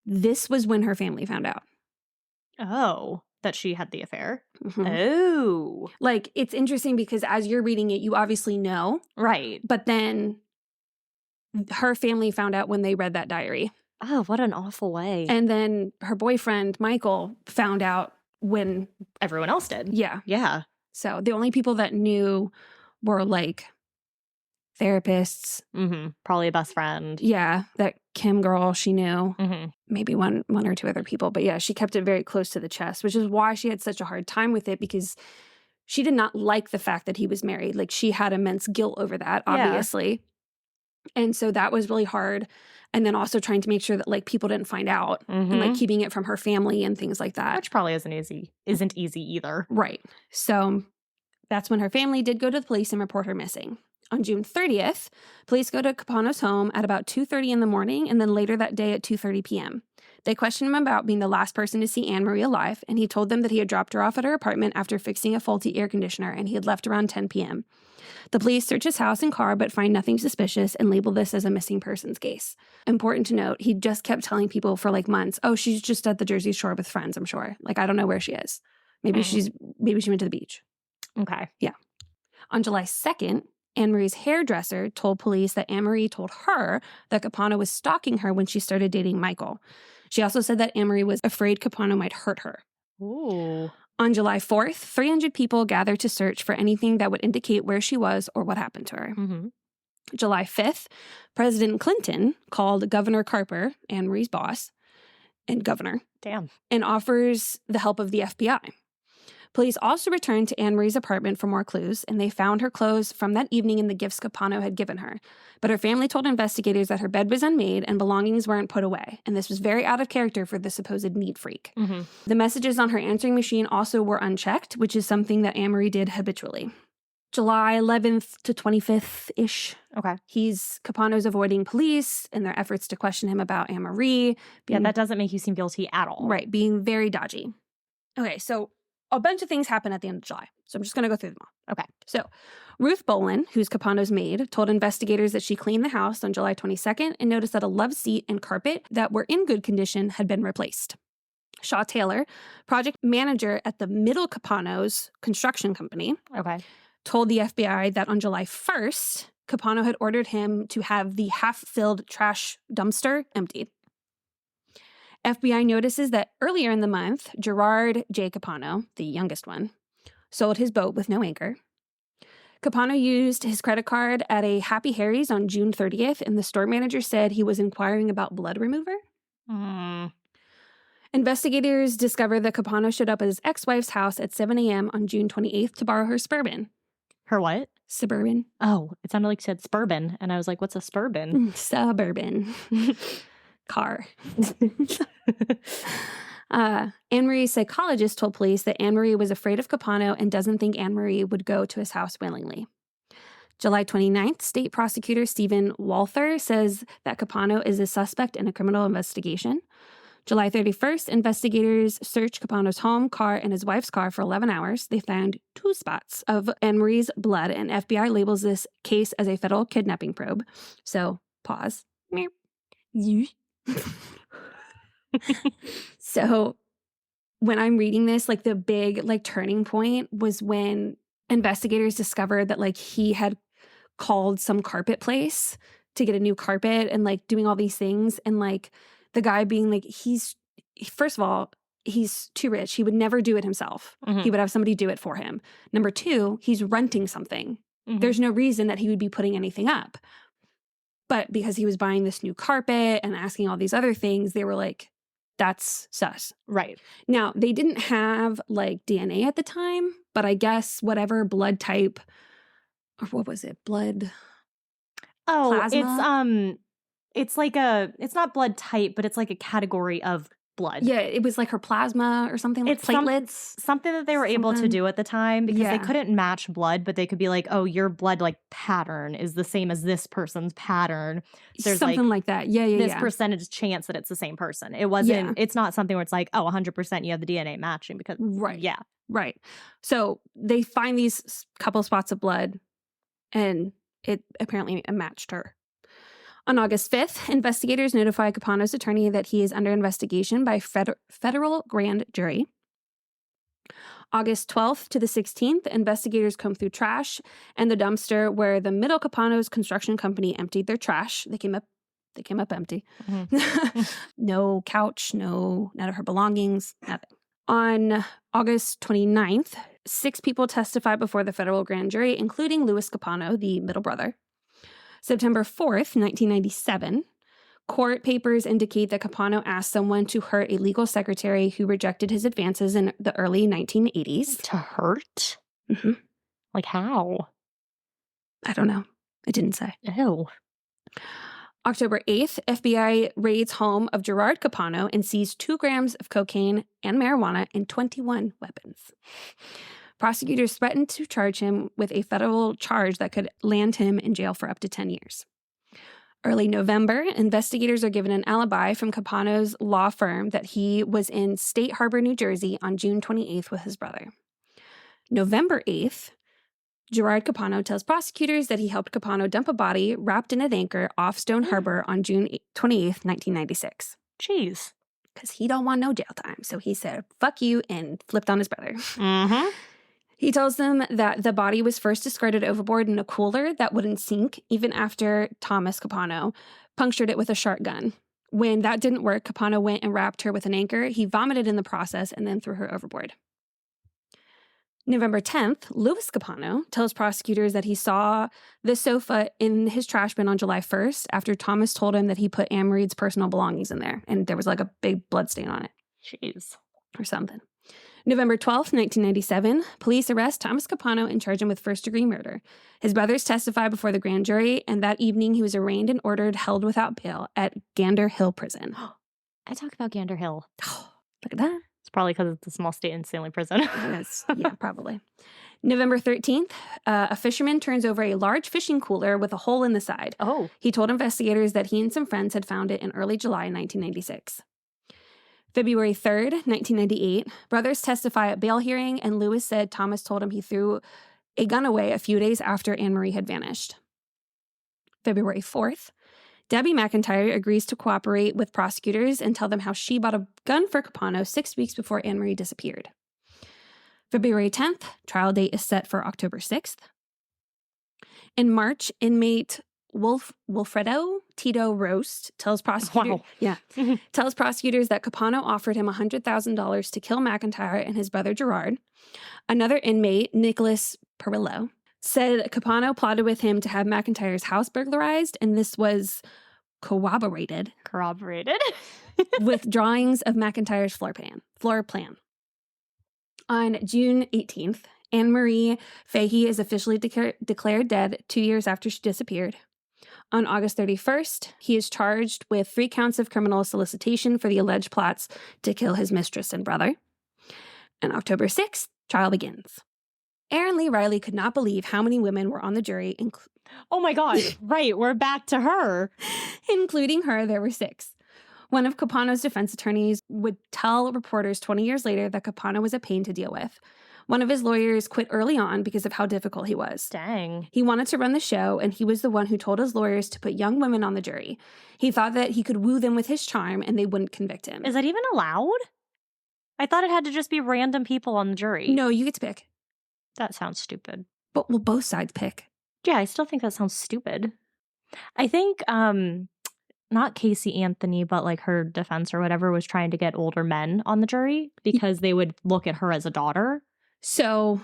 This was when her family found out. Oh, that she had the affair? Mm-hmm. Oh. Like, it's interesting because as you're reading it, you obviously know. Right. But then her family found out when they read that diary. Oh, what an awful way. And then her boyfriend, Michael, found out when everyone else did. Yeah. Yeah. So the only people that knew were like therapists. Mm-hmm. Probably a best friend. Yeah. That Kim girl, she knew. Mm-hmm. Maybe one or two other people. But yeah, she kept it very close to the chest, which is why she had such a hard time with it, because she did not like the fact that he was married. Like, she had immense guilt over that, obviously. Yeah. And so that was really hard. And then also trying to make sure that, like, people didn't find out, mm-hmm. and, like, keeping it from her family and things like that. Which probably isn't easy either. Right. So that's when her family did go to the police and report her missing. On June 30th, police go to Capano's home at about 2:30 in the morning and then later that day at 2:30 p.m. They question him about being the last person to see Anne-Marie alive, and he told them that he had dropped her off at her apartment after fixing a faulty air conditioner and he had left around 10 p.m. The police search his house and car but find nothing suspicious and label this as a missing persons case. Important to note, he just kept telling people for like months, oh, she's just at the Jersey Shore with friends, I'm sure. Like, I don't know where she is. Maybe she went to the beach. Okay. Yeah. On July 2nd, Anne-Marie's hairdresser told police that Anne-Marie told her that Capano was stalking her when she started dating Michael. She also said that Anne-Marie was afraid Capano might hurt her. Ooh. On July 4th, 300 people gathered to search for anything that would indicate where she was or what happened to her. Mm-hmm. July 5th, President Clinton called Governor Carper, Anne-Marie's boss, and governor, and offers the help of the FBI. Police also returned to Anne-Marie's apartment for more clues, and they found her clothes from that evening and the gifts Capano had given her. But her family told investigators that her bed was unmade and belongings weren't put away, and this was very out of character for the supposed neat freak. Mm-hmm. The messages on her answering machine also were unchecked, which is something that Anne-Marie did habitually. July 11th to 25th-ish. Okay. Capano's avoiding police in their efforts to question him about Anne-Marie. Yeah, that doesn't make you seem guilty at all. Right, being very dodgy. Okay, so a bunch of things happen at the end of July. So I'm just going to go through them all. Okay. So Ruth Bolin, who's Capano's maid, told investigators that she cleaned the house on July 22nd and noticed that a love seat and carpet that were in good condition had been replaced. Shaw Taylor, project manager at the Middle Capano's construction company, told the FBI that on July 1st, Capano had ordered him to have the half-filled trash dumpster emptied. FBI notices that earlier in the month, Gerard J. Capano, the youngest one, sold his boat with no anchor. Capano used his credit card at a Happy Harry's on June 30th, and the store manager said he was inquiring about blood remover. Investigators discovered that Capano showed up at his ex-wife's house at 7 a.m. on June 28th to borrow her Suburban. Her what? Suburban. Oh, it sounded like you said Suburban, and I was like, what's a Suburban? Suburban. Car. Anne-Marie's psychologist told police that Anne-Marie was afraid of Capano and doesn't think Anne-Marie would go to his house willingly. July 29th, state prosecutor Stephen Walther says that Capano is a suspect in a criminal investigation. July 31st, investigators searched Capano's home, car, and his wife's car for 11 hours. They found 2 spots of Anne-Marie's blood, and FBI labels this case as a federal kidnapping probe. So, pause. So, when I'm reading this, like the big turning point was when investigators discovered that he had called some carpet place to get a new carpet and doing all these things, and the guy being first of all, he's too rich. He would never do it himself. Mm-hmm. He would have somebody do it for him. Number 2, he's renting something. Mm-hmm. There's no reason that he would be putting anything up. But because he was buying this new carpet and asking all these other things, they were like, that's sus. Right. Now, they didn't have DNA at the time, but I guess whatever blood type, or what was it? Blood. Oh, plasma? It's not blood type, but it's like a category of blood. Yeah, it was her plasma or something, like platelets. Something that they were able to do at the time because they couldn't match blood, but they could be like, oh, your blood pattern is the same as this person's pattern. There's something like that. Yeah. This percentage chance that it's the same person. It wasn't, it's not something where it's like, oh, 100% you have the DNA matching because, right. Yeah. Right. So they find these couple spots of blood and it apparently matched her. On August 5th, investigators notify Capano's attorney that he is under investigation by federal grand jury. August 12th to the 16th, investigators comb through trash and the dumpster where the Middle Capano's construction company emptied their trash. They came up empty. Mm-hmm. No couch, none of her belongings, nothing. On August 29th, 6 people testified before the federal grand jury, including Louis Capano, the middle brother. September 4th, 1997, court papers indicate that Capano asked someone to hurt a legal secretary who rejected his advances in the early 1980s. To hurt? Mm-hmm. How? I don't know. It didn't say. Ew. October 8th, FBI raids home of Gerard Capano and seized 2 grams of cocaine and marijuana and 21 weapons. Prosecutors threatened to charge him with a federal charge that could land him in jail for up to 10 years. Early November, investigators are given an alibi from Capano's law firm that he was in State Harbor, New Jersey on June 28th with his brother. November 8th, Gerard Capano tells prosecutors that he helped Capano dump a body wrapped in an anchor off Stone Harbor on June 28th, 1996. Jeez. Because he don't want no jail time. So he said, fuck you, and flipped on his brother. Mm-hmm. He tells them that the body was first discarded overboard in a cooler that wouldn't sink, even after Thomas Capano punctured it with a sharp gun. When that didn't work, Capano went and wrapped her with an anchor. He vomited in the process and then threw her overboard. November 10th, Louis Capano tells prosecutors that he saw the sofa in his trash bin on July 1st after Thomas told him that he put Anne-Marie's personal belongings in there, and there was like a big blood stain on it. Jeez. Or something. November 12th, 1997, police arrest Thomas Capano and charge him with first-degree murder. His brothers testify before the grand jury, and that evening he was arraigned and ordered held without bail at Gander Hill Prison. I talk about Gander Hill. Look at that. It's probably because it's a small state and Stanley prison. Yeah, probably. November 13th, a fisherman turns over a large fishing cooler with a hole in the side. Oh. He told investigators that he and some friends had found it in early July 1996. February 3rd, 1998, brothers testify at bail hearing, and Louis said Thomas told him he threw a gun away a few days after Anne-Marie had vanished. February 4th, Debbie McIntyre agrees to cooperate with prosecutors and tell them how she bought a gun for Capano 6 weeks before Anne-Marie disappeared. February 10th, trial date is set for October 6th. In March, inmate Wilfredo Tito Roast tells prosecutors, tells prosecutors that Capano offered him $100,000 to kill McIntyre and his brother Gerard. Another inmate, Nicholas Perillo, said Capano plotted with him to have McIntyre's house burglarized, and this was corroborated with drawings of McIntyre's floor plan. On June 18th, Anne-Marie Fahey is officially declared dead 2 years after she disappeared. On August 31st, he is charged with 3 counts of criminal solicitation for the alleged plots to kill his mistress and brother. On October 6th, trial begins. Erin Lee Riley could not believe how many women were on the jury. Oh my God. Right. We're back to her. Including her, there were 6. One of Capano's defense attorneys would tell reporters 20 years later that Capano was a pain to deal with. One of his lawyers quit early on because of how difficult he was. Dang. He wanted to run the show, and he was the one who told his lawyers to put young women on the jury. He thought that he could woo them with his charm, and they wouldn't convict him. Is that even allowed? I thought it had to just be random people on the jury. No, you get to pick. That sounds stupid. But will both sides pick? Yeah, I still think that sounds stupid. I think, not Casey Anthony, but like her defense or whatever was trying to get older men on the jury because they would look at her as a daughter. So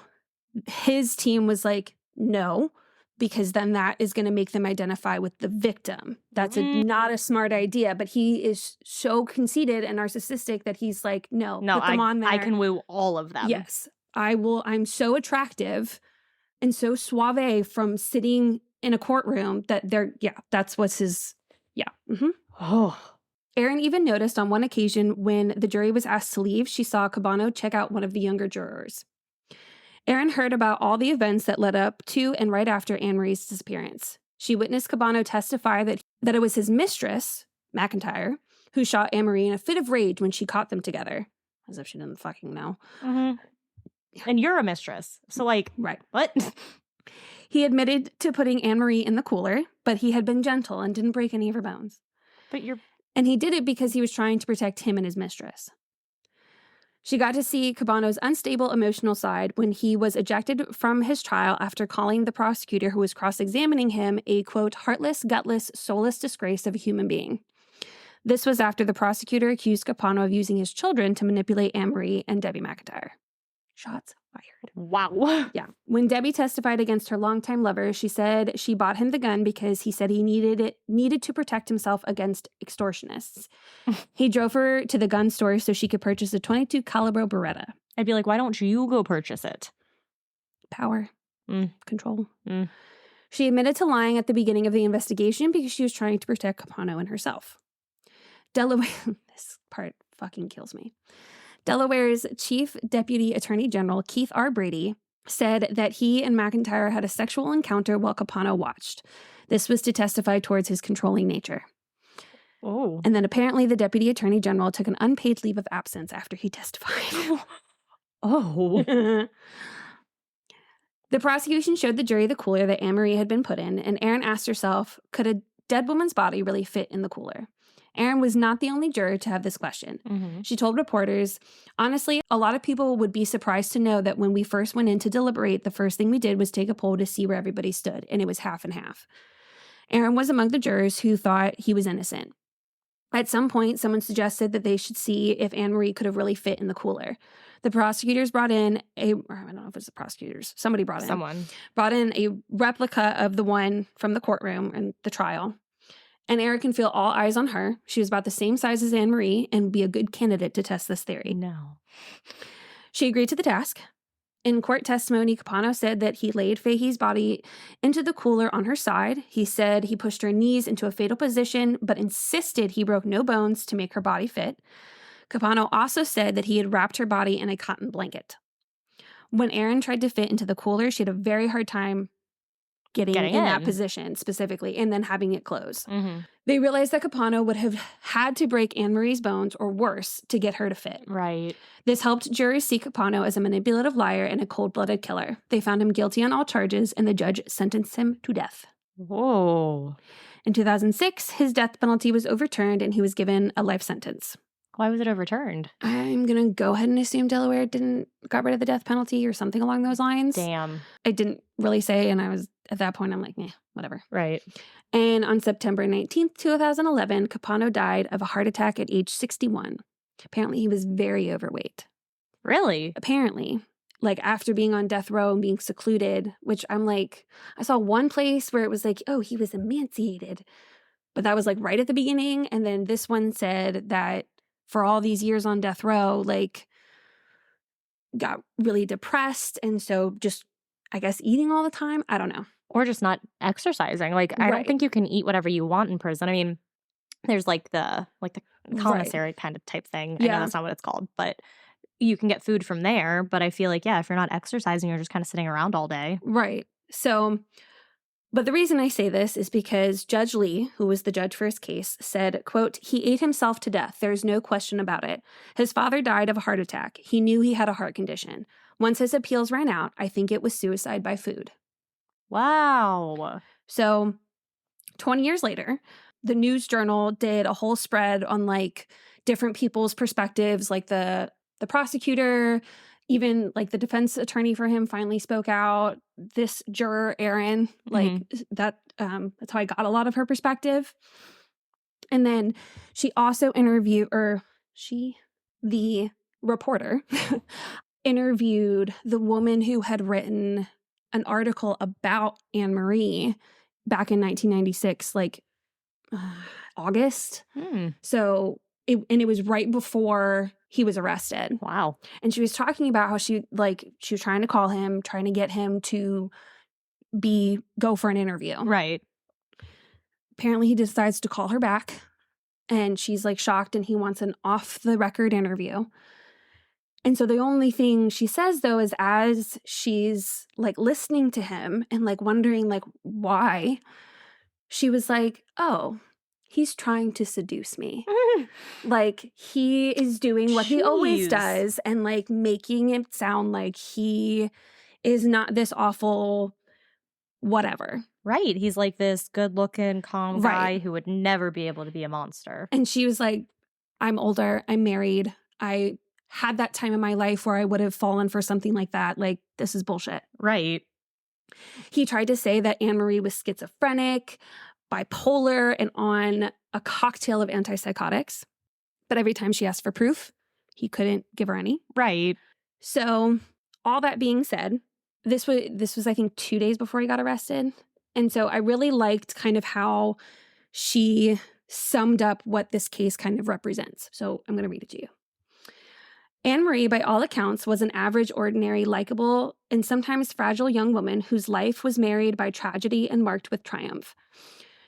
his team was like, no, because then that is going to make them identify with the victim. That's not a smart idea. But he is so conceited and narcissistic that he's like, no, put them on there. I can woo all of them. Yes, I will. I'm so attractive and so suave from sitting in a courtroom that that's what's his, Oh. Erin even noticed on one occasion when the jury was asked to leave, she saw Capano check out one of the younger jurors. Erin heard about all the events that led up to and right after Anne-Marie's disappearance. She witnessed Capano testify that it was his mistress, McIntyre, who shot Anne-Marie in a fit of rage when she caught them together. As if she didn't fucking know. Mm-hmm. Yeah. And you're a mistress. So right. What? He admitted to putting Anne-Marie in the cooler, but he had been gentle and didn't break any of her bones. And he did it because he was trying to protect him and his mistress. She got to see Capano's unstable emotional side when he was ejected from his trial after calling the prosecutor who was cross-examining him a, quote, heartless, gutless, soulless disgrace of a human being. This was after the prosecutor accused Capano of using his children to manipulate Anne-Marie and Debbie McIntyre. Shots fired. Wow. Yeah. When Debbie testified against her longtime lover, she said she bought him the gun because he said he needed to protect himself against extortionists. He drove her to the gun store so she could purchase a .22 caliber Beretta. I'd be like, why don't you go purchase it? Power. Control. She admitted to lying at the beginning of the investigation because she was trying to protect Capano and herself. Delaware. This part fucking kills me. Delaware's Chief Deputy Attorney General Keith R. Brady said that he and McIntyre had a sexual encounter while Capano watched. This was to testify towards his controlling nature. Oh. And then apparently the deputy attorney general took an unpaid leave of absence after he testified. Oh. The prosecution showed the jury the cooler that Anne-Marie had been put in, and Erin asked herself, could a dead woman's body really fit in the cooler? Erin was not the only juror to have this question. Mm-hmm. She told reporters, honestly, a lot of people would be surprised to know that when we first went in to deliberate, the first thing we did was take a poll to see where everybody stood, and it was half and half. Erin was among the jurors who thought he was innocent. At some point, someone suggested that they should see if Anne-Marie could have really fit in the cooler. The prosecutors brought in I don't know if it's the prosecutors, somebody brought in a replica of the one from the courtroom and the trial. And Erin can feel all eyes on her. She was about the same size as Anne-Marie and would be a good candidate to test this theory. No. She agreed to the task. In court testimony, Capano said that he laid Fahey's body into the cooler on her side. He said he pushed her knees into a fetal position, but insisted he broke no bones to make her body fit. Capano also said that he had wrapped her body in a cotton blanket. When Erin tried to fit into the cooler, she had a very hard time getting in that position specifically and then having it close. Mm-hmm. They realized that Capano would have had to break Anne-Marie's bones or worse to get her to fit. Right. This helped jurors see Capano as a manipulative liar and a cold-blooded killer. They found him guilty on all charges, and the judge sentenced him to death. Whoa. In 2006, his death penalty was overturned and he was given a life sentence. Why was it overturned? I'm going to go ahead and assume Delaware got rid of the death penalty or something along those lines. Damn. I didn't really say, and I was, at that point, I'm like, whatever. Right. And on September 19th, 2011, Capano died of a heart attack at age 61. Apparently, he was very overweight. Really? Apparently. Like, after being on death row and being secluded, which I'm like, I saw one place where it was like, oh, he was emaciated. But that was like right at the beginning. And then this one said that for all these years on death row, like, got really depressed. And so just, I guess, eating all the time. I don't know. Or just not exercising. Like, I don't think you can eat whatever you want in prison. I mean, there's like the commissary kind of type thing. I know that's not what it's called, but you can get food from there. But I feel like, if you're not exercising, you're just kind of sitting around all day. Right. So, but the reason I say this is because Judge Lee, who was the judge for his case, said, quote, he ate himself to death. There's no question about it. His father died of a heart attack. He knew he had a heart condition. Once his appeals ran out, I think it was suicide by food. Wow. So 20 years later, the News Journal did a whole spread on like different people's perspectives, like the prosecutor, even like the defense attorney for him finally spoke out. This juror, Erin, like that's how I got a lot of her perspective. And then she also the reporter interviewed the woman who had written an article about Anne-Marie back in 1996, like August. So it was right before he was arrested. Wow. And she was talking about how she was trying to call him, trying to get him to go for an interview. Right. Apparently he decides to call her back and she's like shocked and he wants an off the record interview. And so the only thing she says, though, is as she's like listening to him and like wondering like why, she was like, oh, he's trying to seduce me. Like he is doing what he always does and like making it sound like he is not this awful whatever. Right. He's like this good looking, calm guy who would never be able to be a monster. And she was like, I'm older. I'm married. I had that time in my life where I would have fallen for something like that. Like, this is bullshit. Right. He tried to say that Anne-Marie was schizophrenic, bipolar, and on a cocktail of antipsychotics. But every time she asked for proof, he couldn't give her any. Right. So all that being said, this was I think 2 days before he got arrested. And so I really liked kind of how she summed up what this case kind of represents. So I'm going to read it to you. Anne-Marie, by all accounts, was an average, ordinary, likable, and sometimes fragile young woman whose life was marred by tragedy and marked with triumph.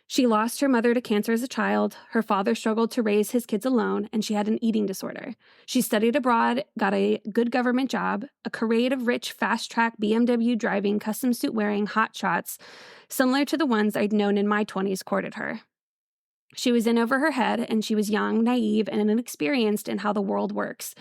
She lost her mother to cancer as a child. Her father struggled to raise his kids alone, and she had an eating disorder. She studied abroad, got a good government job, a creative, rich, fast-track BMW driving, custom suit wearing hot shots, similar to the ones I'd known in my 20s, courted her. She was in over her head, and she was young, naive, and inexperienced in how the world works.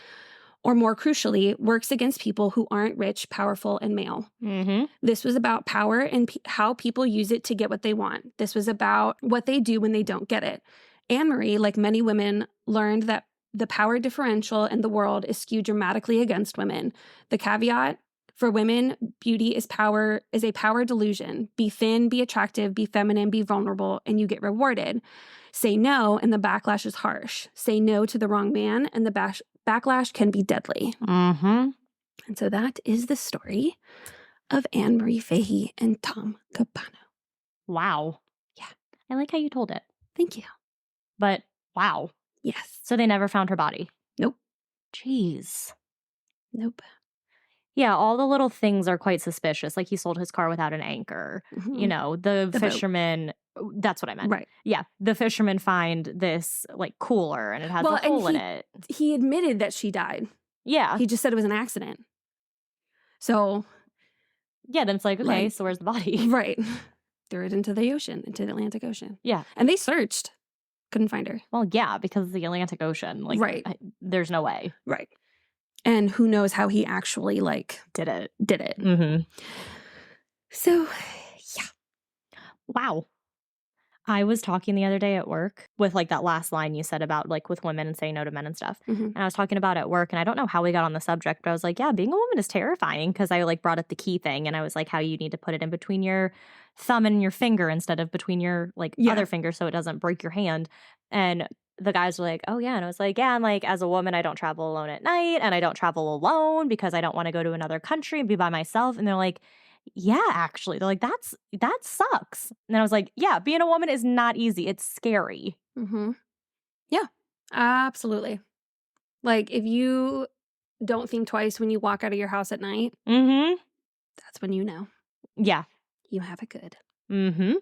Or more crucially, works against people who aren't rich, powerful, and male. Mm-hmm. This was about power and how people use it to get what they want. This was about what they do when they don't get it. Anne-Marie, like many women, learned that the power differential in the world is skewed dramatically against women. The caveat, for women, beauty is a power delusion. Be thin, be attractive, be feminine, be vulnerable, and you get rewarded. Say no, and the backlash is harsh. Say no to the wrong man, and the backlash can be deadly. Mm-hmm. And so that is the story of Anne-Marie Fahey and Tom Capano. Wow. Yeah. I like how you told it. Thank you. But wow. Yes. So they never found her body? Nope. Jeez. Nope. Yeah, all the little things are quite suspicious. Like he sold his car without an anchor. Mhm. You know, the fisherman, that's what I meant. Right. Yeah, the fishermen find this like cooler and it has a hole in it. He admitted that she died. Yeah. He just said it was an accident. So. Yeah, then it's like, okay, so where's the body? Right. Threw it into the ocean, into the Atlantic Ocean. Yeah. And they searched. Couldn't find her. Well, yeah, because the Atlantic Ocean. Like, right. There's no way. Right. And who knows how he actually, did it. Mm-hmm. So, yeah. Wow. I was talking the other day at work with, that last line you said about, with women and saying no to men and stuff. Mm-hmm. And I was talking about it at work, and I don't know how we got on the subject, but I was like, yeah, being a woman is terrifying, because I, brought up the key thing, and I was like, how you need to put it in between your thumb and your finger instead of between your, other finger so it doesn't break your hand. And the guys were like, oh, yeah. And I was like, yeah, and, as a woman, I don't travel alone at night, and I don't travel alone because I don't want to go to another country and be by myself. And they're like, yeah, actually. They're like, that sucks. And I was like, yeah, being a woman is not easy. It's scary. Mm-hmm. Yeah, absolutely. If you don't think twice when you walk out of your house at night, that's when you know. Yeah. You have it good. Mm-hmm.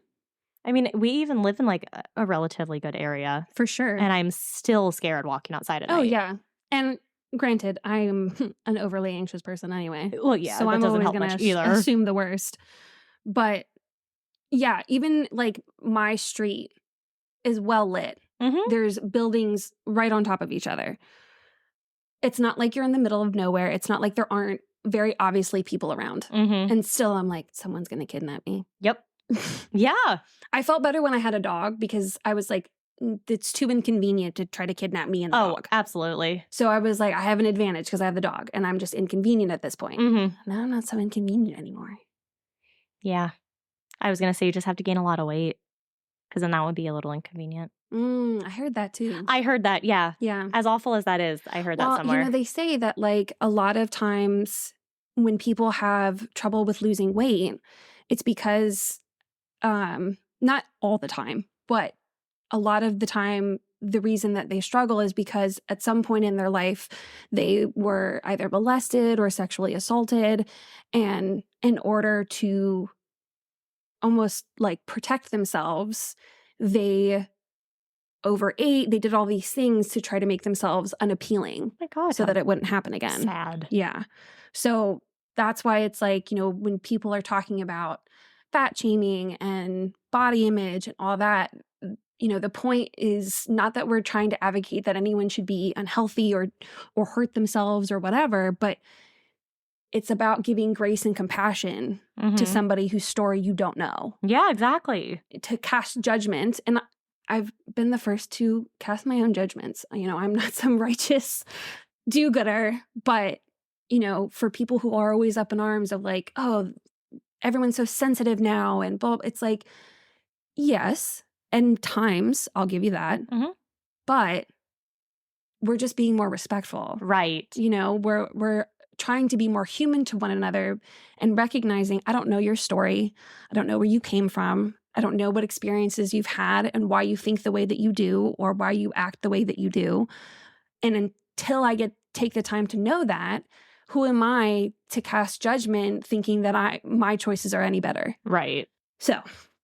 I mean, we even live in a relatively good area. For sure. And I'm still scared walking outside at night. Oh, yeah. And granted, I'm an overly anxious person anyway. Well, yeah, so I'm always going to assume the worst. But yeah, even my street is well lit. Mm-hmm. There's buildings right on top of each other. It's not like you're in the middle of nowhere. It's not like there aren't very obviously people around. Mm-hmm. And still I'm like, someone's going to kidnap me. Yep. Yeah. I felt better when I had a dog because I was like, it's too inconvenient to try to kidnap me and the dog. Absolutely. So I was like, I have an advantage because I have the dog and I'm just inconvenient at this point. Mm-hmm. Now I'm not so inconvenient anymore. Yeah. I was going to say you just have to gain a lot of weight because then that would be a little inconvenient. I heard that too. I heard that, yeah. Yeah. As awful as that is, I heard that somewhere. They say that a lot of times when people have trouble with losing weight, it's because, not all the time, but a lot of the time, the reason that they struggle is because at some point in their life, they were either molested or sexually assaulted. And in order to almost protect themselves, they overate. They did all these things to try to make themselves unappealing. My God, so that it wouldn't happen again. Sad. Yeah. So that's why it's when people are talking about fat shaming and body image and all that, the point is not that we're trying to advocate that anyone should be unhealthy or hurt themselves or whatever, but it's about giving grace and compassion to somebody whose story you don't know. Yeah, exactly. To cast judgment. And I've been the first to cast my own judgments. I'm not some righteous do-gooder, but, for people who are always up in arms of oh, everyone's so sensitive now and blah, it's yes, and times, I'll give you that. Mm-hmm. But we're just being more respectful. Right. We're trying to be more human to one another and recognizing, I don't know your story. I don't know where you came from. I don't know what experiences you've had and why you think the way that you do or why you act the way that you do. And until I take the time to know that, who am I to cast judgment thinking that my choices are any better? Right. So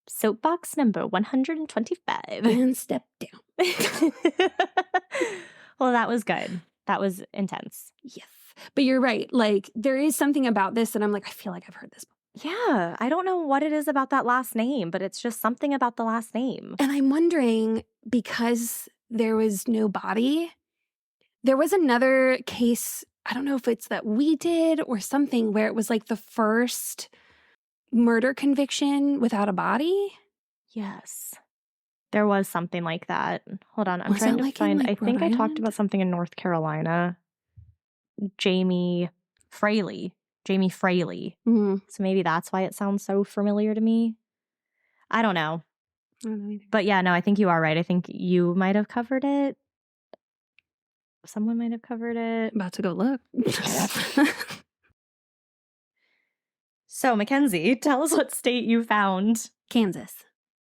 Soapbox number 125. And step down. Well, that was good. That was intense. Yes. But you're right. Like, there is something about this that I'm like, I feel like I've heard this before. Yeah. I don't know what it is about that last name, but it's just something about the last name. And I'm wondering, because there was no body, there was another case, I don't know if it's that we did or something, where it was like the first murder conviction without a body. Yes. There was something like that. Hold on. I'm Was trying it to like find. in, I like, think Rhode I talked Island? about something in North Carolina. Jamie Fraley. Mm. So maybe that's why it sounds so familiar to me. I don't know. I don't know either. But yeah, no, I think you are right. I think you might have covered it. Someone might have covered it. About to go look. So, Mackenzie, tell us what state you found. Kansas.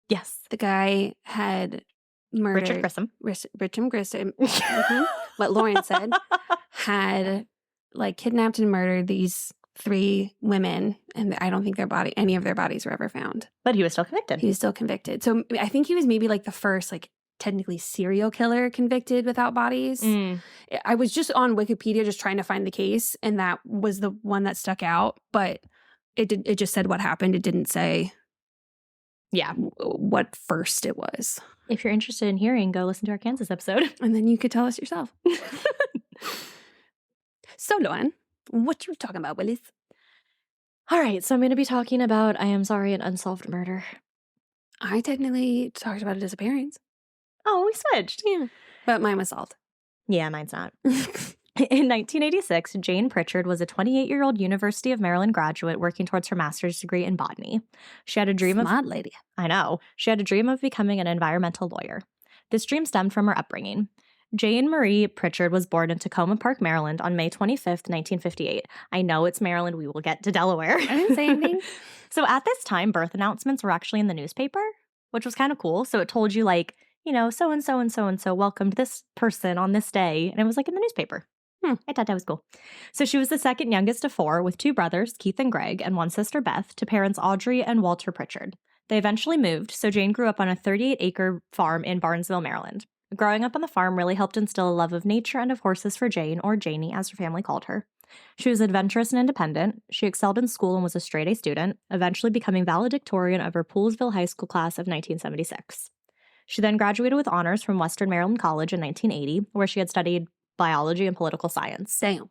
Yes. The guy had murdered Richard Grissom. Richard Grissom. What Lauren said, had like kidnapped and murdered these 3 women, and I don't think any of their bodies were ever found. But he was still convicted. He was still convicted. So I think he was maybe like the first, like, technically serial killer convicted without bodies. I was just on Wikipedia just trying to find the case, and that was the one that stuck out, but it just said what happened. It didn't say what first it was. If you're interested in hearing, go listen to our Kansas episode. And then you could tell us yourself. So, Lauren, what you talking about, Willis? All right, so I'm going to be talking about, I am sorry, an unsolved murder. I technically talked about a disappearance. Oh, we switched. Yeah. But mine was solved. Yeah, mine's not. In 1986, Jane Prichard was a 28-year-old University of Maryland graduate working towards her master's degree in botany. She had a dream Smart lady. I know. She had a dream of becoming an environmental lawyer. This dream stemmed from her upbringing. Jane Marie Prichard was born in Tacoma Park, Maryland on May 25th, 1958. I know it's Maryland. We will get to Delaware. I didn't say anything. So at this time, birth announcements were actually in the newspaper, which was kind of cool. So it told you, like, you know, so-and-so and so-and-so welcomed this person on this day. And it was like in the newspaper. I thought that was cool. So she was the second youngest of 4 with 2 brothers, Keith and Greg, and 1 sister, Beth, to parents Audrey and Walter Prichard. They eventually moved, so Jane grew up on a 38-acre farm in Barnesville, Maryland. Growing up on the farm really helped instill a love of nature and of horses for Jane, or Janie, as her family called her. She was adventurous and independent. She excelled in school and was a straight-A student, eventually becoming valedictorian of her Poolesville High School class of 1976. She then graduated with honors from Western Maryland College in 1980, where she had studied biology and political science. Damn.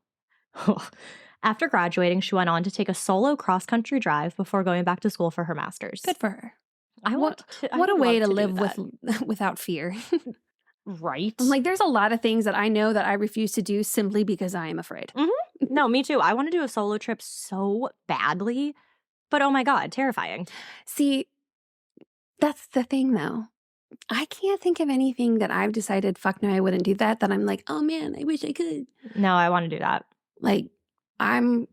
After graduating, she went on to take a solo cross-country drive before going back to school for her master's. Good for her. What a way to live without fear. Right. I'm like, there's a lot of things that I know that I refuse to do simply because I am afraid. No, me too. I want to do a solo trip so badly, but oh my God, terrifying. See, that's the thing though. I can't think of anything that I've decided, fuck no, I wouldn't do that I'm like, oh man, I wish I could. No, I want to do that. Like, I'm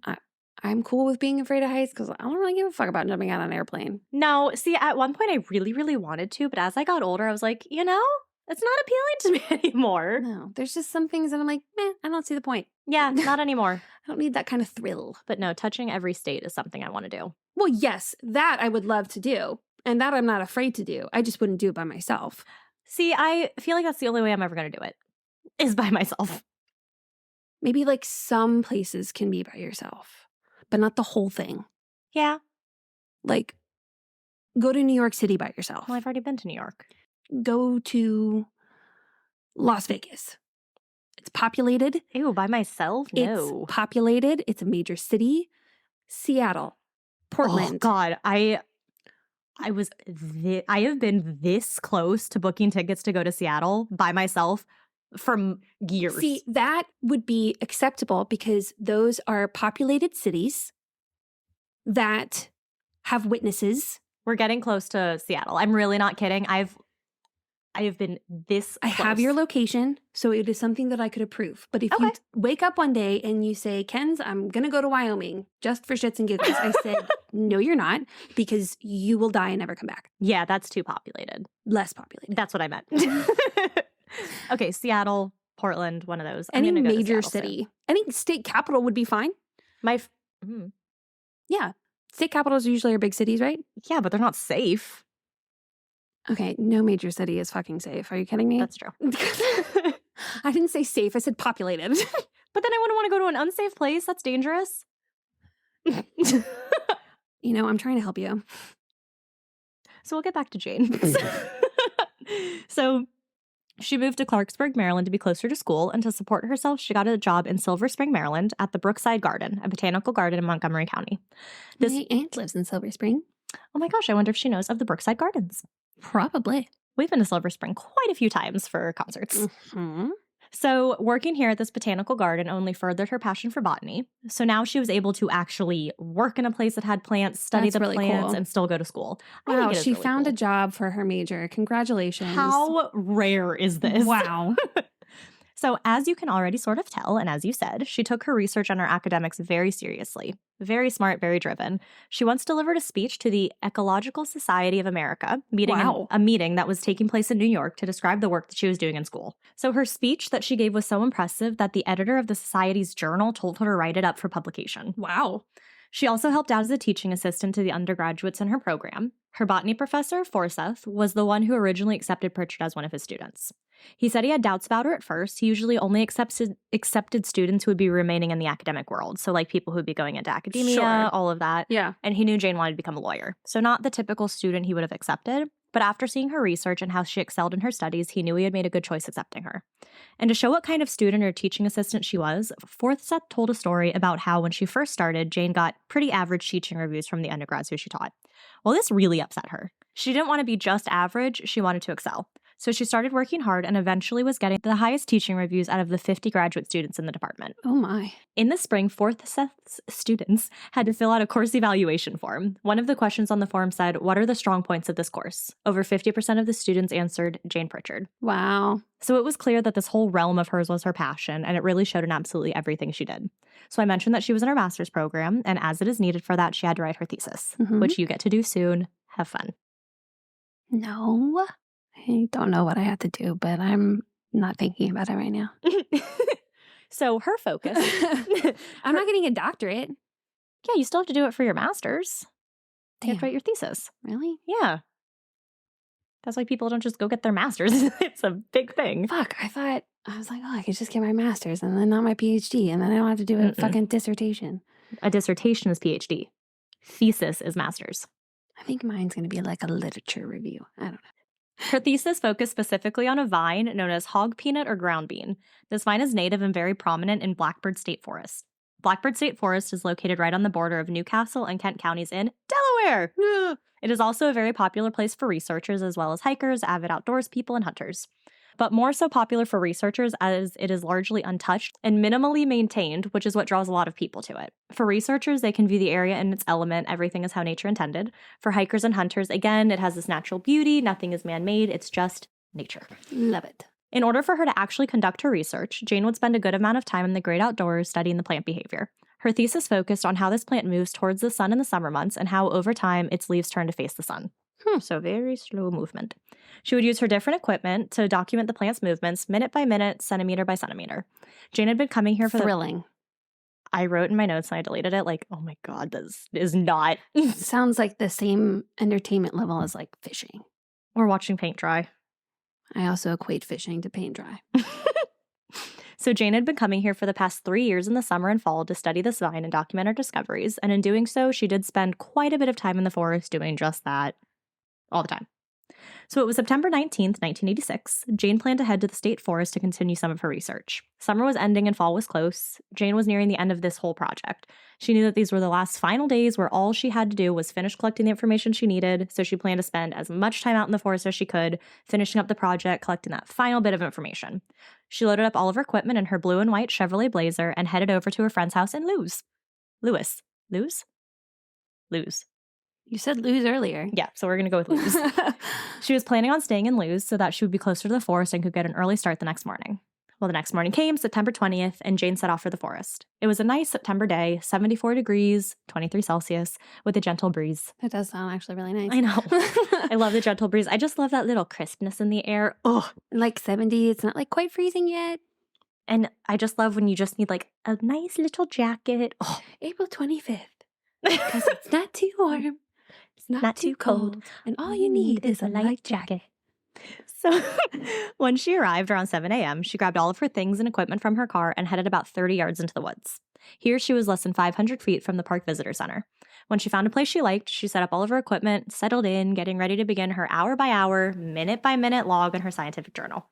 cool with being afraid of heights because I don't really give a fuck about jumping out on an airplane. No, see, at one point I really, really wanted to, but as I got older, I was like, you know, it's not appealing to me anymore. No, there's just some things that I'm like, I don't see the point. Yeah, not anymore. I don't need that kind of thrill. But no, touching every state is something I want to do. Well, yes, that I would love to do. And that I'm not afraid to do. I just wouldn't do it by myself. See, I feel like that's the only way I'm ever going to do it, is by myself. Maybe like some places can be by yourself, but not the whole thing. Yeah. Like, go to New York City by yourself. Well, I've already been to New York. Go to Las Vegas. It's populated. Ew, by myself? No. It's populated. It's a major city. Seattle. Portland. Oh, God. I have been this close to booking tickets to go to Seattle by myself for years. See, that would be acceptable because those are populated cities that have witnesses. We're getting close to Seattle. I'm really not kidding. I have been this close. I have your location, so it is something that I could approve. But if you wake up one day and you say, Kenz, I'm going to go to Wyoming just for shits and giggles, I said, no, you're not, because you will die and never come back. Yeah, that's too populated. Less populated. That's what I meant. Okay, Seattle, Portland, one of those. Any major city. I think state capital would be fine. Yeah. State capitals usually are big cities, right? Yeah, but they're not safe. Okay, no major city is fucking safe. Are you kidding me? That's true. I didn't say safe. I said populated. But then I wouldn't want to go to an unsafe place. That's dangerous. You know, I'm trying to help you. So we'll get back to Jane. So she moved to Clarksburg, Maryland to be closer to school, and to support herself, she got a job in Silver Spring, Maryland at the Brookside Garden, a botanical garden in Montgomery County. My aunt lives in Silver Spring. Oh my gosh, I wonder if she knows of the Brookside Gardens. Probably. We've been to Silver Spring quite a few times for concerts. Mm-hmm. So working here at this botanical garden only furthered her passion for botany. So now she was able to actually work in a place that had plants, study That's the really plants, cool. and still go to school. I Wow, think it is she really found cool. a job for her major. Congratulations. How rare is this? Wow. So as you can already sort of tell, and as you said, she took her research and her academics very seriously. Very smart, very driven. She once delivered a speech to the Ecological Society of America, a meeting that was taking place in New York to describe the work that she was doing in school. So her speech that she gave was so impressive that the editor of the Society's journal told her to write it up for publication. Wow. She also helped out as a teaching assistant to the undergraduates in her program. Her botany professor, Forsyth, was the one who originally accepted Prichard as one of his students. He said he had doubts about her at first. He usually only accepted students who would be remaining in the academic world. So like people who would be going into academia, Sure. all of that. Yeah. And he knew Jane wanted to become a lawyer. So not the typical student he would have accepted. But after seeing her research and how she excelled in her studies, he knew he had made a good choice accepting her. And to show what kind of student or teaching assistant she was, Forsyth told a story about how when she first started, Jane got pretty average teaching reviews from the undergrads who she taught. Well, this really upset her. She didn't want to be just average, she wanted to excel. So she started working hard and eventually was getting the highest teaching reviews out of the 50 graduate students in the department. Oh my. In the spring, Forsyth's students had to fill out a course evaluation form. One of the questions on the form said, "What are the strong points of this course?" Over 50% of the students answered Jane Prichard. Wow. So it was clear that this whole realm of hers was her passion, and it really showed in absolutely everything she did. So I mentioned that she was in her master's program, and as it is needed for that, she had to write her thesis, which you get to do soon. Have fun. No. I don't know what I have to do, but I'm not thinking about it right now. So her focus... I'm not getting a doctorate. Yeah, you still have to do it for your master's. You have to Damn. write your thesis. Really? Yeah. That's why people don't just go get their master's. It's a big thing. Fuck. I was like, oh, I could just get my master's and then not my PhD, and then I don't have to do a fucking dissertation. A dissertation is PhD. Thesis is master's. I think mine's going to be like a literature review. I don't know. Her thesis focused specifically on a vine known as hog peanut or ground bean. This vine is native and very prominent in Blackbird State Forest. Blackbird State Forest is located right on the border of Newcastle and Kent counties in Delaware. It is also a very popular place for researchers as well as hikers, avid outdoors people, and hunters. But more so popular for researchers as it is largely untouched and minimally maintained, which is what draws a lot of people to it. For researchers, they can view the area in its element. Everything is how nature intended. For hikers and hunters, again, it has this natural beauty. Nothing is man-made. It's just nature. Love it. In order for her to actually conduct her research, Jane would spend a good amount of time in the great outdoors studying the plant behavior. Her thesis focused on how this plant moves towards the sun in the summer months and how over time its leaves turn to face the sun. So very slow movement. She would use her different equipment to document the plant's movements minute by minute, centimeter by centimeter. Jane had been coming here for thrilling. I wrote in my notes and I deleted it like, oh my God, this is not. Sounds like the same entertainment level as like fishing. Or watching paint dry. I also equate fishing to paint dry. So Jane had been coming here for the past 3 years in the summer and fall to study this vine and document her discoveries. And in doing so, she did spend quite a bit of time in the forest doing just that all the time. So it was September 19th, 1986. Jane planned to head to the state forest to continue some of her research. Summer was ending and fall was close. Jane was nearing the end of this whole project. She knew that these were the last final days where all she had to do was finish collecting the information she needed, so she planned to spend as much time out in the forest as she could, finishing up the project, collecting that final bit of information. She loaded up all of her equipment in her blue and white Chevrolet Blazer and headed over to her friend's house in Lewes. You said lose earlier. Yeah, so we're going to go with Lewes. She was planning on staying in Lewes so that she would be closer to the forest and could get an early start the next morning. Well, the next morning came, September 20th, and Jane set off for the forest. It was a nice September day, 74 degrees, 23 Celsius, with a gentle breeze. That does sound actually really nice. I know. I love the gentle breeze. I just love that little crispness in the air. Oh, like 70, it's not like quite freezing yet. And I just love when you just need like a nice little jacket. Oh. April 25th, because it's not too warm. It's not too cold. And all you need is a light jacket. So when she arrived around 7 a.m., she grabbed all of her things and equipment from her car and headed about 30 yards into the woods. Here, she was less than 500 feet from the park visitor center. When she found a place she liked, she set up all of her equipment, settled in, getting ready to begin her hour-by-hour, minute-by-minute log in her scientific journal.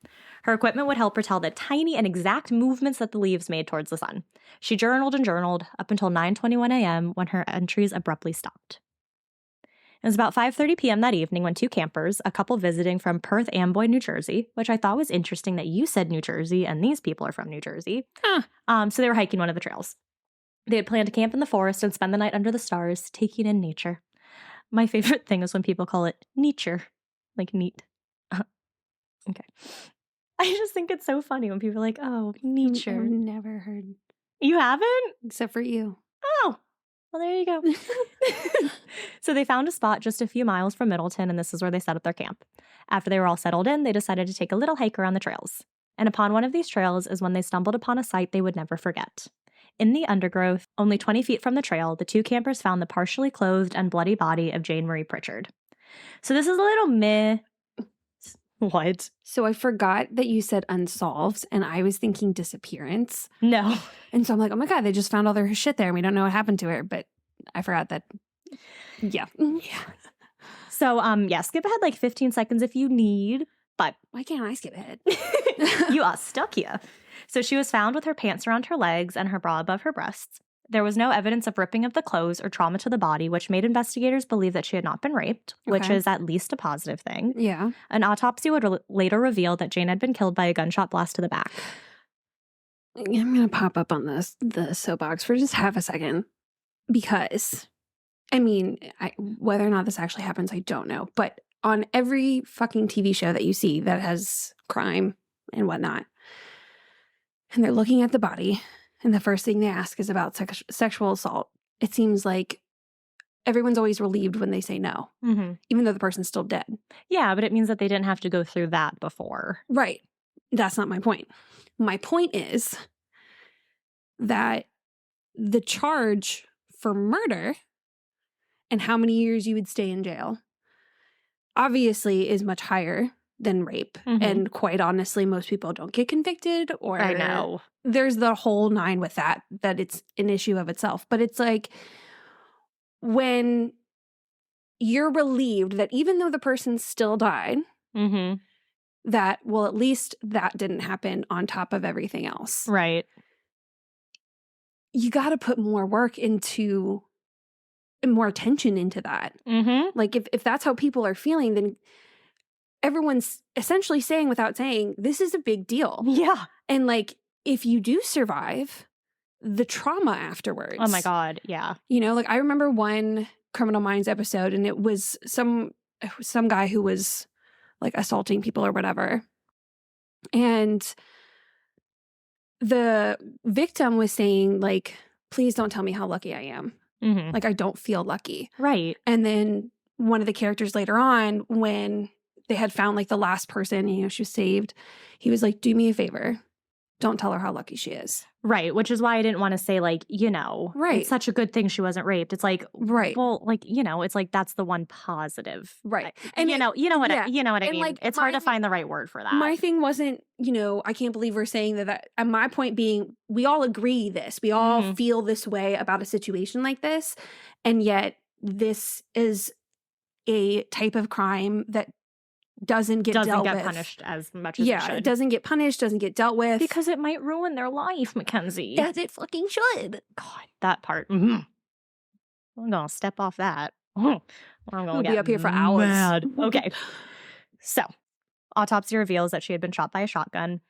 Her equipment would help her tell the tiny and exact movements that the leaves made towards the sun. She journaled and journaled up until 9:21 a.m. when her entries abruptly stopped. It was about 5:30 p.m. that evening when two campers, a couple visiting from Perth Amboy, New Jersey, which I thought was interesting that you said New Jersey and these people are from New Jersey. So they were hiking one of the trails. They had planned to camp in the forest and spend the night under the stars, taking in nature. My favorite thing is when people call it nature, like neat. Okay. I just think it's so funny when people are like, oh, nature. I've never heard. You haven't? Except for you. Oh. Well, there you go. So they found a spot just a few miles from Middleton, and this is where they set up their camp. After they were all settled in, they decided to take a little hike around the trails. And upon one of these trails is when they stumbled upon a sight they would never forget. In the undergrowth, only 20 feet from the trail, the two campers found the partially clothed and bloody body of Jane Marie Prichard. So this is a little meh. What? So I forgot that you said unsolved, and I was thinking disappearance. No. And so I'm like, oh my God, they just found all their shit there, and we don't know what happened to her. But I forgot that. Yeah. So, skip ahead like 15 seconds if you need, but why can't I skip ahead? You are stuck here. So she was found with her pants around her legs and her bra above her breasts. There was no evidence of ripping of the clothes or trauma to the body, which made investigators believe that she had not been raped, which is at least a positive thing. Yeah. An autopsy would later reveal that Jane had been killed by a gunshot blast to the back. I'm going to pop up on the soapbox for just half a second because, I mean, whether or not this actually happens, I don't know. But on every fucking TV show that you see that has crime and whatnot, and they're looking at the body, and the first thing they ask is about sexual assault. It seems like everyone's always relieved when they say no, even though the person's still dead. Yeah, but it means that they didn't have to go through that before. Right. That's not my point. My point is that the charge for murder and how many years you would stay in jail obviously is much higher than rape. And quite honestly, most people don't get convicted, or I know. There's the whole nine with that it's an issue of itself. But it's like when you're relieved that even though the person still died, that, well, at least that didn't happen on top of everything else. Right. You got to put more work into, more attention into that. Like if that's how people are feeling, then everyone's essentially saying without saying, this is a big deal. Yeah. And like, if you do survive, the trauma afterwards. Oh my God. Yeah. You know, like I remember one Criminal Minds episode, and it was some guy who was like assaulting people or whatever. And the victim was saying like, please don't tell me how lucky I am. Like, I don't feel lucky. Right. And then one of the characters later on, when they had found like the last person, you know, she was saved, he was like, do me a favor. Don't tell her how lucky she is. Right. Which is why I didn't want to say like, you know, right, it's such a good thing she wasn't raped. It's like, right. Well, like, you know, it's like, that's the one positive. Right. And you know what I mean? Like, it's hard to find the right word for that. My thing wasn't, you know, I can't believe we're saying that. And my point being, we all agree this. We all feel this way about a situation like this. And yet this is a type of crime that doesn't get punished as much as it should. It doesn't get punished, doesn't get dealt with. Because it might ruin their life, Mackenzie. As it fucking should. God, that part. I'm going to step off that. I'm going to be up here for hours. Mad. Okay. So, autopsy reveals that she had been shot by a shotgun,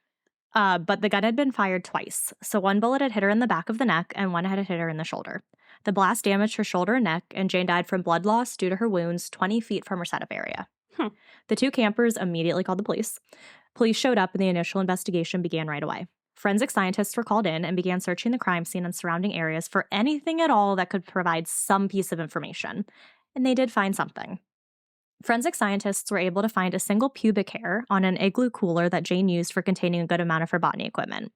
but the gun had been fired twice. So one bullet had hit her in the back of the neck, and one had hit her in the shoulder. The blast damaged her shoulder and neck, and Jane died from blood loss due to her wounds 20 feet from her setup area. The two campers immediately called the police. Police showed up, and the initial investigation began right away. Forensic scientists were called in and began searching the crime scene and surrounding areas for anything at all that could provide some piece of information. And they did find something. Forensic scientists were able to find a single pubic hair on an igloo cooler that Jane used for containing a good amount of her botany equipment.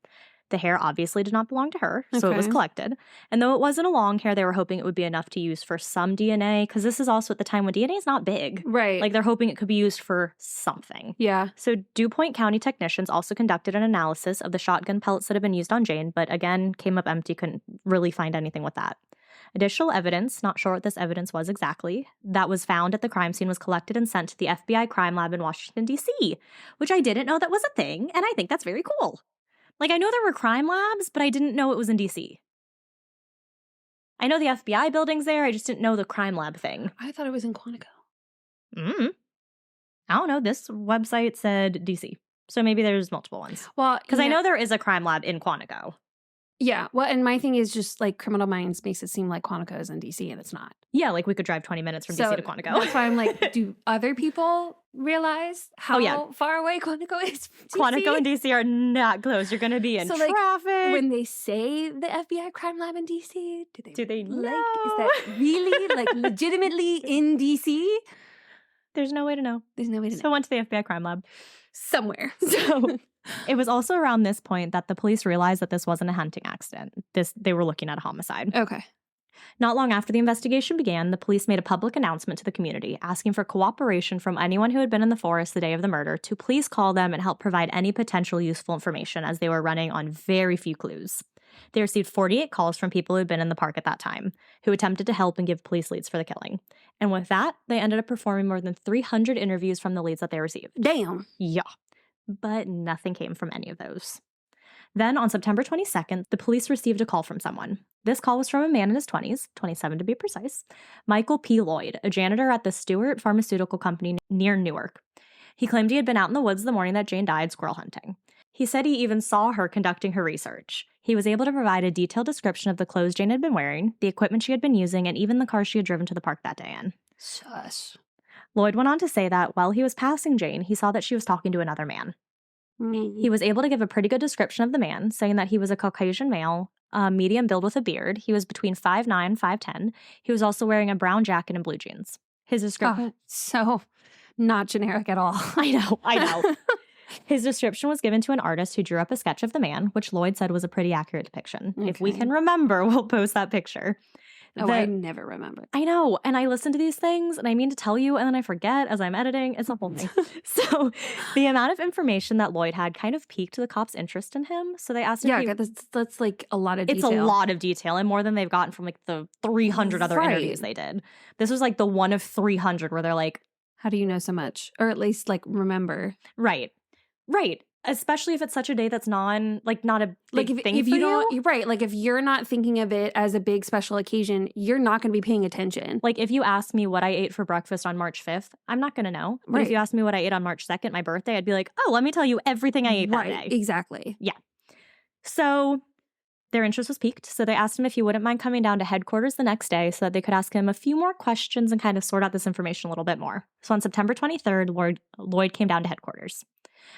The hair obviously did not belong to her, so it was Okay. collected. And though it wasn't a long hair, they were hoping it would be enough to use for some DNA, because this is also at the time when DNA is not big. Right. Like, they're hoping it could be used for something. Yeah. So DuPont County technicians also conducted an analysis of the shotgun pellets that had been used on Jane, but again, came up empty, couldn't really find anything with that. Additional evidence, not sure what this evidence was exactly, that was found at the crime scene was collected and sent to the FBI crime lab in Washington, D.C., which I didn't know that was a thing, and I think that's very cool. Like, I know there were crime labs, but I didn't know it was in D.C. I know the FBI building's there, I just didn't know the crime lab thing. I thought it was in Quantico. I don't know, this website said D.C., so maybe there's multiple ones. Well, Because I know there is a crime lab in Quantico. Yeah. Well, and my thing is just like Criminal Minds makes it seem like Quantico is in DC and it's not. Yeah, like we could drive 20 minutes from DC to Quantico. That's why I'm like, do other people realize how far away Quantico is from DC? Quantico and DC are not close. You're going to be in traffic. When they say the FBI crime lab in DC, do they know? Is that really like legitimately in DC? There's no way to know. There's no way to know. So I went to the FBI crime lab. Somewhere. So it was also around this point that the police realized that this wasn't a hunting accident. They were looking at a homicide. Okay. Not long after the investigation began, the police made a public announcement to the community asking for cooperation from anyone who had been in the forest the day of the murder to please call them and help provide any potential useful information, as they were running on very few clues. They received 48 calls from people who had been in the park at that time, who attempted to help and give police leads for the killing. And with that, they ended up performing more than 300 interviews from the leads that they received. Damn. Yeah. But nothing came from any of those. Then, on September 22nd, the police received a call from someone. This call was from a man in his 20s, 27 to be precise, Michael P. Lloyd, a janitor at the Stewart Pharmaceutical Company near Newark. He claimed he had been out in the woods the morning that Jane died squirrel hunting. He said he even saw her conducting her research. He was able to provide a detailed description of the clothes Jane had been wearing, the equipment she had been using, and even the car she had driven to the park that day in. Sus. Lloyd went on to say that while he was passing Jane, he saw that she was talking to another man. He was able to give a pretty good description of the man, saying that he was a Caucasian male, medium build with a beard. He was between 5'9", 5'10". He was also wearing a brown jacket and blue jeans. His description... Oh, so not generic at all. I know. His description was given to an artist who drew up a sketch of the man, which Lloyd said was a pretty accurate depiction. Okay. If we can remember, we'll post that picture. I never remember. I know. And I listen to these things and I mean to tell you and then I forget as I'm editing. It's a whole thing. So the amount of information that Lloyd had kind of piqued the cops' interest in him. So they asked him. Yeah, that's like a lot of detail. It's a lot of detail and more than they've gotten from like the 300 other interviews they did. This was like the one of 300 where they're like, how do you know so much? Or at least like remember. Right. Especially if it's such a day that's not a big thing if for you don't, right? Like if you're not thinking of it as a big special occasion, you're not going to be paying attention. Like if you ask me what I ate for breakfast on March 5th, I'm not going to know. But if you ask me what I ate on March 2nd, my birthday, I'd be like, oh, let me tell you everything I ate that day. Exactly. Yeah. So their interest was piqued. So they asked him if he wouldn't mind coming down to headquarters the next day so that they could ask him a few more questions and kind of sort out this information a little bit more. So on September 23rd, Lloyd came down to headquarters.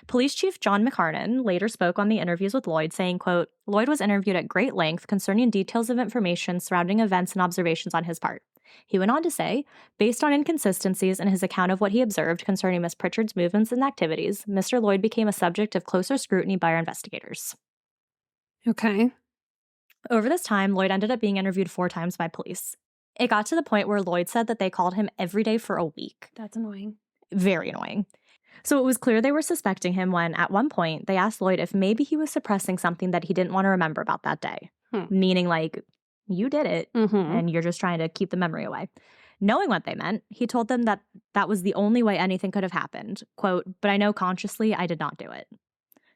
Police Chief John McCarnan later spoke on the interviews with Lloyd, saying, quote, Lloyd was interviewed at great length concerning details of information surrounding events and observations on his part. He went on to say, based on inconsistencies in his account of what he observed concerning Miss Prichard's movements and activities, Mr. Lloyd became a subject of closer scrutiny by our investigators. Okay. Over this time, Lloyd ended up being interviewed 4 times by police. It got to the point where Lloyd said that they called him every day for a week. That's annoying. Very annoying. So it was clear they were suspecting him when, at one point, they asked Lloyd if maybe he was suppressing something that he didn't want to remember about that day. Meaning, like, you did it, and you're just trying to keep the memory away. Knowing what they meant, he told them that that was the only way anything could have happened. Quote, but I know consciously I did not do it.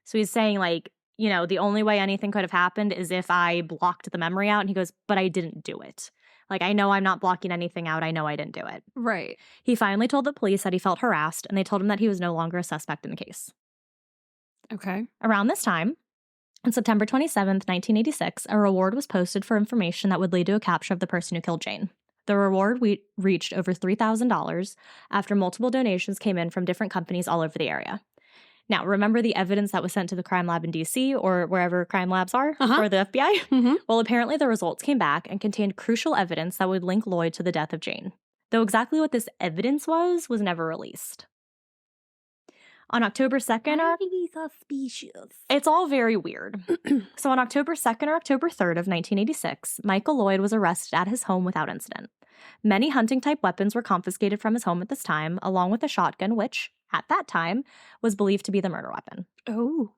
So he's saying, like, you know, the only way anything could have happened is if I blocked the memory out. And he goes, but I didn't do it. Like, I know I'm not blocking anything out. I know I didn't do it. Right. He finally told the police that he felt harassed, and they told him that he was no longer a suspect in the case. Okay. Around this time, on September 27th, 1986, a reward was posted for information that would lead to a capture of the person who killed Jane. The reward reached over $3,000 after multiple donations came in from different companies all over the area. Now, remember the evidence that was sent to the crime lab in D.C. or wherever crime labs are or the FBI? Well, apparently the results came back and contained crucial evidence that would link Lloyd to the death of Jane, though exactly what this evidence was never released. On October 2nd, Highly suspicious. it's all very weird. So on October 2nd or October 3rd of 1986, Michael Lloyd was arrested at his home without incident. Many hunting-type weapons were confiscated from his home at this time, along with a shotgun, which, at that time, was believed to be the murder weapon. Oh.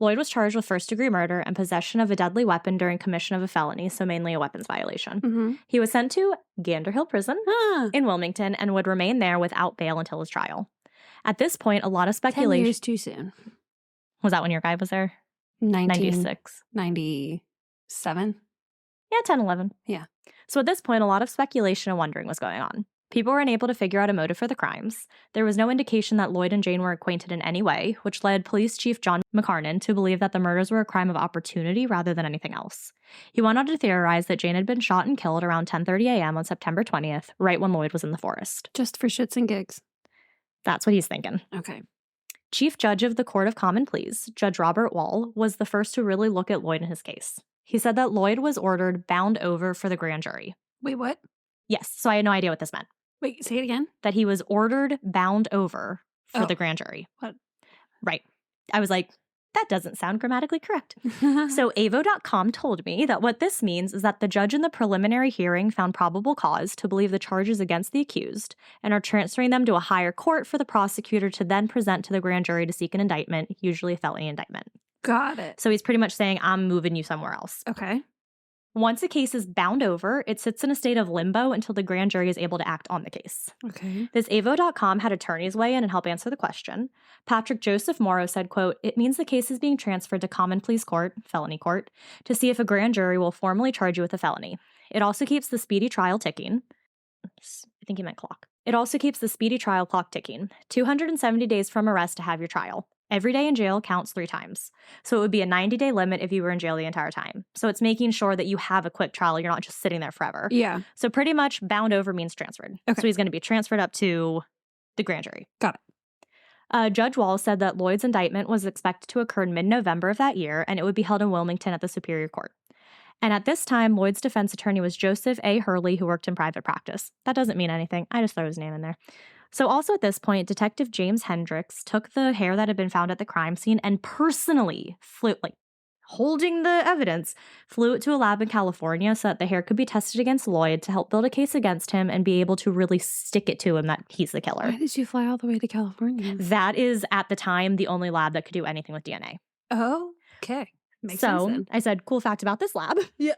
Lloyd was charged with first-degree murder and possession of a deadly weapon during commission of a felony, so mainly a weapons violation. Mm-hmm. He was sent to Gander Hill Prison in Wilmington and would remain there without bail until his trial. At this point, a lot of 10 speculation... years too soon. Was that when your guy was there? 96. 97? Yeah, 10, 11. Yeah. So at this point, a lot of speculation and wondering was going on. People were unable to figure out a motive for the crimes. There was no indication that Lloyd and Jane were acquainted in any way, which led Police Chief John McCarnan to believe that the murders were a crime of opportunity rather than anything else. He went on to theorize that Jane had been shot and killed around 10:30 a.m. on September 20th, right when Lloyd was in the forest. Just for shits and gigs. That's what he's thinking. Okay. Chief Judge of the Court of Common Pleas, Judge Robert Wall, was the first to really look at Lloyd and his case. He said that Lloyd was ordered bound over for the grand jury. Wait, what? Yes, so I had no idea what this meant. Wait, say it again? That he was ordered bound over for the grand jury. What? Right. I was like, that doesn't sound grammatically correct. So Avo.com told me that what this means is that the judge in the preliminary hearing found probable cause to believe the charges against the accused and are transferring them to a higher court for the prosecutor to then present to the grand jury to seek an indictment, usually a felony indictment. Got it. So he's pretty much saying, I'm moving you somewhere else. Okay. Once a case is bound over, it sits in a state of limbo until the grand jury is able to act on the case. Okay. This Avo.com had attorneys weigh in and help answer the question. Patrick Joseph Morrow said, quote, "It means the case is being transferred to common pleas court, felony court, to see if a grand jury will formally charge you with a felony. It also keeps the speedy trial ticking." I think he meant clock. It also keeps the speedy trial clock ticking. 270 days from arrest to have your trial. Every day in jail counts 3 times. So it would be a 90-day limit if you were in jail the entire time. So it's making sure that you have a quick trial. You're not just sitting there forever. Yeah. So pretty much bound over means transferred. Okay. So he's going to be transferred up to the grand jury. Got it. Judge Wall said that Lloyd's indictment was expected to occur in mid-November of that year, and it would be held in Wilmington at the Superior Court. And at this time, Lloyd's defense attorney was Joseph A. Hurley, who worked in private practice. That doesn't mean anything. I just throw his name in there. So also at this point, Detective James Hendricks took the hair that had been found at the crime scene and personally holding the evidence, flew it to a lab in California so that the hair could be tested against Lloyd to help build a case against him and be able to really stick it to him that he's the killer. Why did you fly all the way to California? That is, at the time, the only lab that could do anything with DNA. Oh, okay. Makes sense then. I said, cool fact about this lab. Yeah.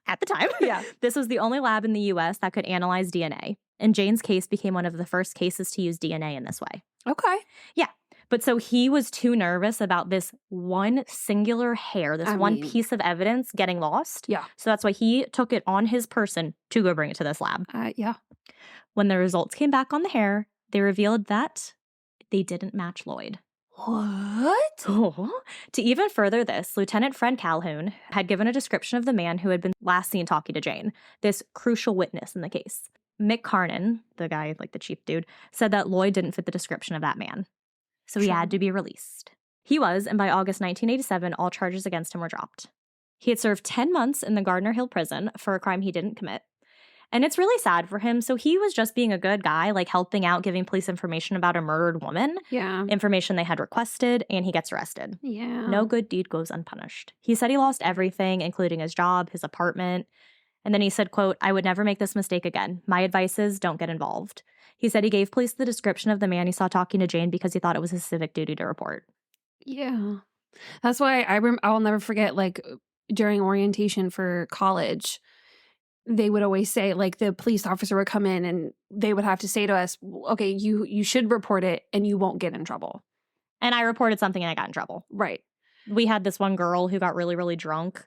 At the time, Yeah. This was the only lab in the U.S. that could analyze DNA. And Jane's case became one of the first cases to use DNA in this way. Okay. Yeah. But so he was too nervous about this one singular hair, one piece of evidence getting lost. Yeah. So that's why he took it on his person to go bring it to this lab. Yeah. When the results came back on the hair, they revealed that they didn't match Lloyd. What? Oh. To even further this, Lieutenant Fred Calhoun had given a description of the man who had been last seen talking to Jane, this crucial witness in the case. Mick Carnan, the guy, the chief dude, said that Lloyd didn't fit the description of that man. So he had to be released. He was, and by August 1987, all charges against him were dropped. He had served 10 months in the Gardner Hill prison for a crime he didn't commit. And it's really sad for him. So he was just being a good guy, helping out, giving police information about a murdered woman. Yeah. Information they had requested, and he gets arrested. Yeah. No good deed goes unpunished. He said he lost everything, including his job, his apartment. And then he said, quote, "I would never make this mistake again. My advice is don't get involved." He said he gave police the description of the man he saw talking to Jane because he thought it was his civic duty to report. Yeah. That's why I'll never forget, during orientation for college, they would always say, the police officer would come in and they would have to say to us, okay, you should report it and you won't get in trouble. And I reported something and I got in trouble. Right. We had this one girl who got really, really drunk,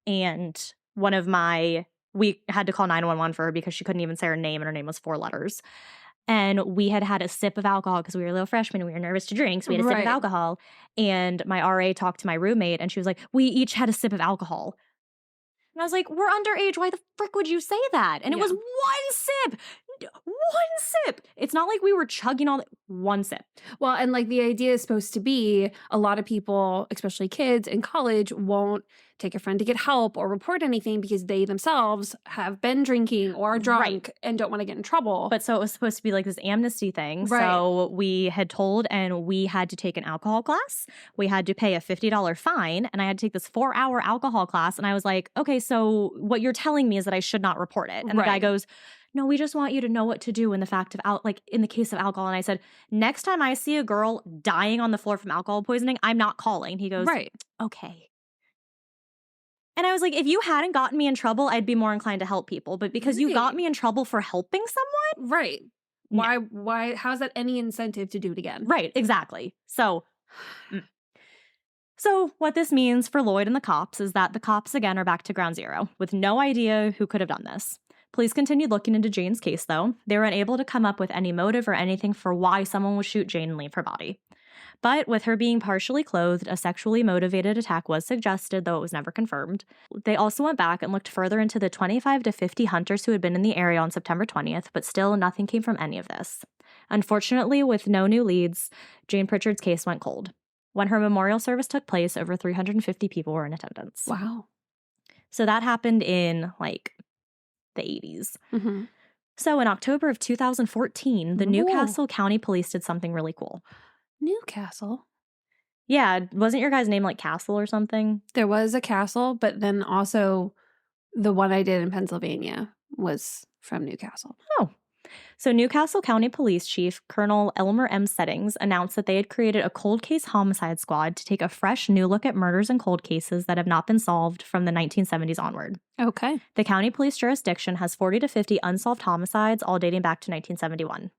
and we had to call 911 for her because she couldn't even say her name, and her name was 4 letters. And we had a sip of alcohol because we were little freshmen and we were nervous to drink. So we had a sip of alcohol. And my RA talked to my roommate and she was like, "We each had a sip of alcohol." And I was like, "We're underage. Why the frick would you say that?" And it was 1 sip. One sip. It's not like we were chugging all one sip. Well, and like the idea is supposed to be a lot of people, especially kids in college, won't take a friend to get help or report anything because they themselves have been drinking or drunk and don't want to get in trouble. But so it was supposed to be like this amnesty thing. Right. So we had told, and we had to take an alcohol class. We had to pay a $50 fine, and I had to take this 4-hour alcohol class. And I was like, okay, so what you're telling me is that I should not report it. And the guy goes, no, we just want you to know what to do in the fact of like in the case of alcohol. And I said, next time I see a girl dying on the floor from alcohol poisoning, I'm not calling. He goes, okay. And I was like, if you hadn't gotten me in trouble, I'd be more inclined to help people. But because you got me in trouble for helping someone? Right. Why, how's that any incentive to do it again? Right, exactly. So what this means for Lloyd and the cops is that the cops again are back to ground zero with no idea who could have done this. Police continued looking into Jane's case, though. They were unable to come up with any motive or anything for why someone would shoot Jane and leave her body. But with her being partially clothed, a sexually motivated attack was suggested, though it was never confirmed. They also went back and looked further into the 25 to 50 hunters who had been in the area on September 20th, but still nothing came from any of this. Unfortunately, with no new leads, Jane Prichard's case went cold. When her memorial service took place, over 350 people were in attendance. Wow. So that happened in, like, the 80s. Mm-hmm. So in October of 2014, the Newcastle County Police did something really cool. Newcastle? Yeah, wasn't your guy's name like Castle or something? There was a castle, but then also the one I did in Pennsylvania was from Newcastle. Oh. So Newcastle County Police Chief Colonel Elmer M. Settings announced that they had created a cold case homicide squad to take a fresh new look at murders and cold cases that have not been solved from the 1970s onward. Okay. The county police jurisdiction has 40 to 50 unsolved homicides, all dating back to 1971.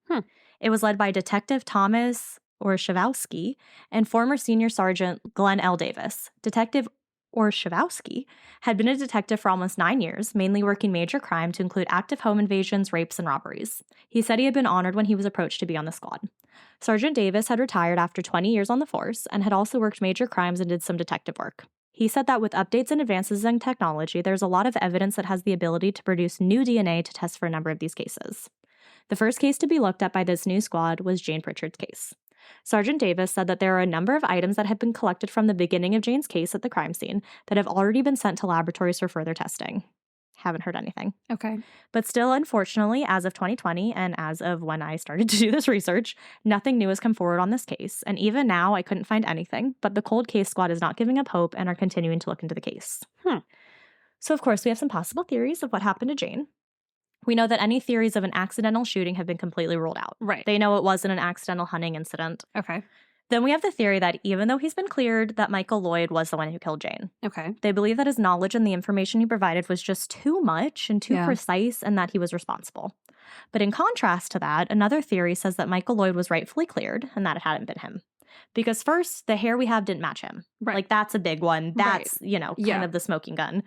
It was led by Detective Thomas Orzechowski and former Senior Sergeant Glenn L. Davis. Detective Orzechowski had been a detective for almost 9 years, mainly working major crime to include active home invasions, rapes, and robberies. He said he had been honored when he was approached to be on the squad. Sergeant Davis had retired after 20 years on the force and had also worked major crimes and did some detective work. He said that with updates and advances in technology, there's a lot of evidence that has the ability to produce new DNA to test for a number of these cases. The first case to be looked at by this new squad was Jane Prichard's case. Sergeant Davis said that there are a number of items that have been collected from the beginning of Jane's case at the crime scene that have already been sent to laboratories for further testing. Haven't heard anything. Okay. But still, unfortunately, as of 2020 and as of when I started to do this research, nothing new has come forward on this case. And even now, I couldn't find anything, but the cold case squad is not giving up hope and are continuing to look into the case. So, of course, we have some possible theories of what happened to Jane. We know that any theories of an accidental shooting have been completely ruled out. Right. They know it wasn't an accidental hunting incident. Okay. Then we have the theory that even though he's been cleared, that Michael Lloyd was the one who killed Jane. Okay. They believe that his knowledge and the information he provided was just too much and too precise and that he was responsible. But in contrast to that, another theory says that Michael Lloyd was rightfully cleared and that it hadn't been him. Because first, the hair we have didn't match him. Right. Like, that's a big one. That's, kind of the smoking gun.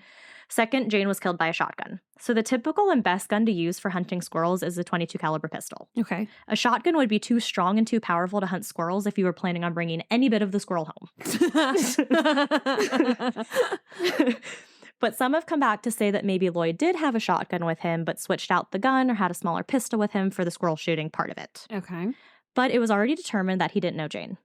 Second, Jane was killed by a shotgun. So the typical and best gun to use for hunting squirrels is a .22 caliber pistol. Okay. A shotgun would be too strong and too powerful to hunt squirrels if you were planning on bringing any bit of the squirrel home. But some have come back to say that maybe Lloyd did have a shotgun with him, but switched out the gun or had a smaller pistol with him for the squirrel shooting part of it. Okay. But it was already determined that he didn't know Jane.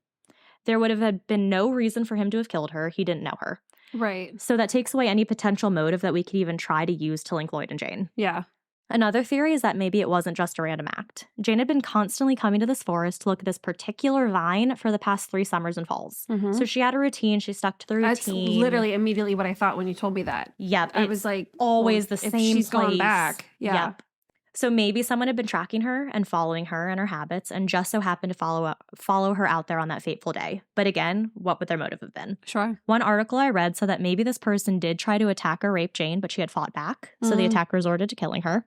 There would have been no reason for him to have killed her. He didn't know her. Right. So that takes away any potential motive that we could even try to use to link Lloyd and Jane. Yeah. Another theory is that maybe it wasn't just a random act. Jane had been constantly coming to this forest to look at this particular vine for the past 3 summers and falls. Mm-hmm. So she had a routine. She stuck to the routine. That's literally immediately what I thought when you told me that. Yep. I was like, always well, the if same she's place. Gone back. Yeah. Yep. So maybe someone had been tracking her and following her and her habits and just so happened to follow her out there on that fateful day. But again, what would their motive have been? Sure. One article I read said that maybe this person did try to attack or rape Jane, but she had fought back. So the attacker resorted to killing her.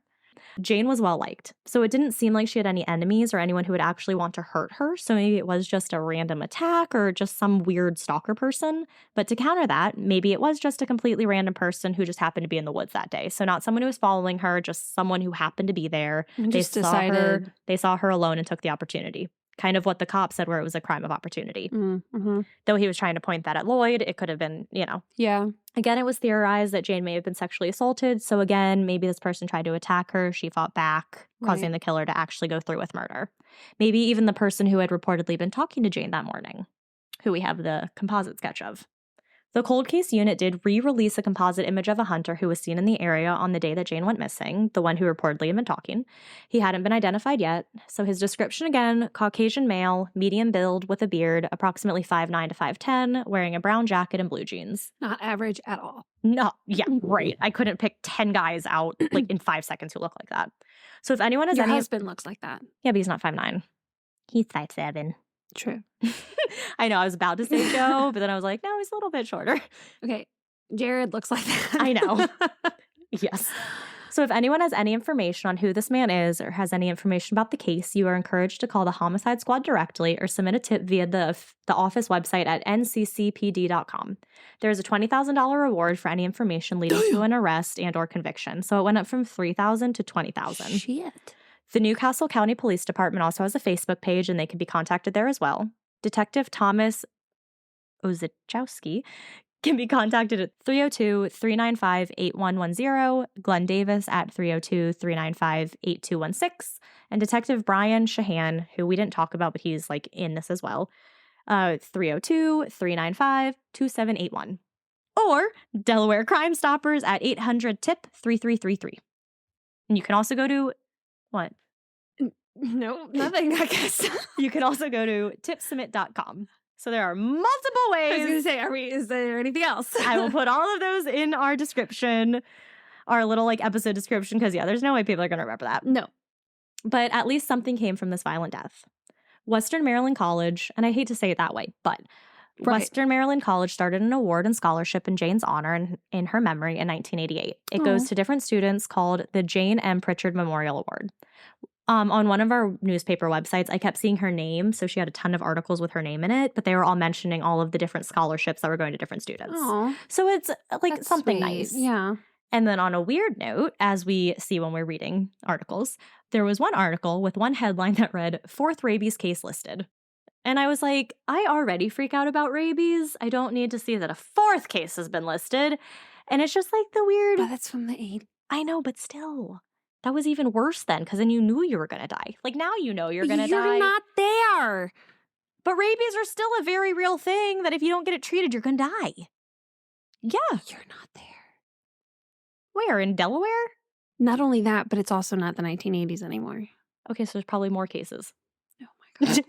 Jane was well liked, so it didn't seem like she had any enemies or anyone who would actually want to hurt her, so maybe it was just a random attack or just some weird stalker person. But to counter that, maybe it was just a completely random person who just happened to be in the woods that day. So not someone who was following her, just someone who happened to be there. And just decided. They saw her alone and took the opportunity. kind of what the cop said where it was a crime of opportunity. Mm-hmm. Though he was trying to point that at Lloyd, it could have been, Yeah. Again, it was theorized that Jane may have been sexually assaulted. So again, maybe this person tried to attack her. She fought back, causing the killer to actually go through with murder. Maybe even the person who had reportedly been talking to Jane that morning, who we have the composite sketch of. The cold case unit did re-release a composite image of a hunter who was seen in the area on the day that Jane went missing, the one who reportedly had been talking. He hadn't been identified yet, so his description again, Caucasian male, medium build with a beard, approximately 5'9" to 5'10", wearing a brown jacket and blue jeans. Not average at all. No, yeah, right. I couldn't pick 10 guys out like in 5 seconds who look like that. So if anyone has Your husband looks like that. Yeah, but he's not 5'9". He's 5'7". True. I know, I was about to say Joe, but then I was like, no, he's a little bit shorter. Okay, Jared looks like that. I know. Yes. So if anyone has any information on who this man is or has any information about the case, you are encouraged to call the homicide squad directly or submit a tip via the office website at nccpd.com. There is a $20,000 reward for any information leading to an arrest and or conviction. So it went up from $3,000 to $20,000. Shit. The Newcastle County Police Department also has a Facebook page, and they can be contacted there as well. Detective Thomas Orzechowski can be contacted at 302-395-8110, Glenn Davis at 302-395-8216, and Detective Brian Shahan, who we didn't talk about, but he's like in this as well, 302-395-2781. Or Delaware Crime Stoppers at 800-TIP-3333. And you can also go to what? No, nothing, I guess. You can also go to tipsubmit.com. So there are multiple ways. I was going to say, is there anything else? I will put all of those in our description, our little like episode description, because there's no way people are going to remember that. No. But at least something came from this violent death. Western Maryland College, and I hate to say it that way, but Western Maryland College started an award and scholarship in Jane's honor and in her memory in 1988. It goes to different students called the Jane M. Prichard Memorial Award. On one of our newspaper websites, I kept seeing her name, so she had a ton of articles with her name in it, but they were all mentioning all of the different scholarships that were going to different students. Aww. So it's like That's something sweet. nice. Yeah. And then on a weird note, as we see when we're reading articles, there was one article with one headline that read, 4th rabies case listed. And I was like, I already freak out about rabies. I don't need to see that a 4th case has been listed. And it's just like the weird. But that's from the 80s. I know, but still. That was even worse then, because then you knew you were going to die. Like now you know you're going to die. You're not there. But rabies are still a very real thing that if you don't get it treated, you're going to die. Yeah. You're not there. Where? In Delaware? Not only that, but it's also not the 1980s anymore. Okay, so there's probably more cases. Oh my God.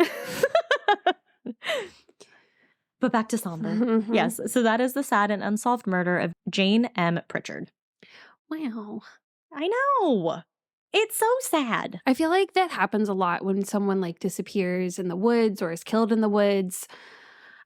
But back to somber. Yes, so that is the sad and unsolved murder of Jane M. Prichard. Wow. I know. It's so sad. I feel like that happens a lot when someone like disappears in the woods or is killed in the woods.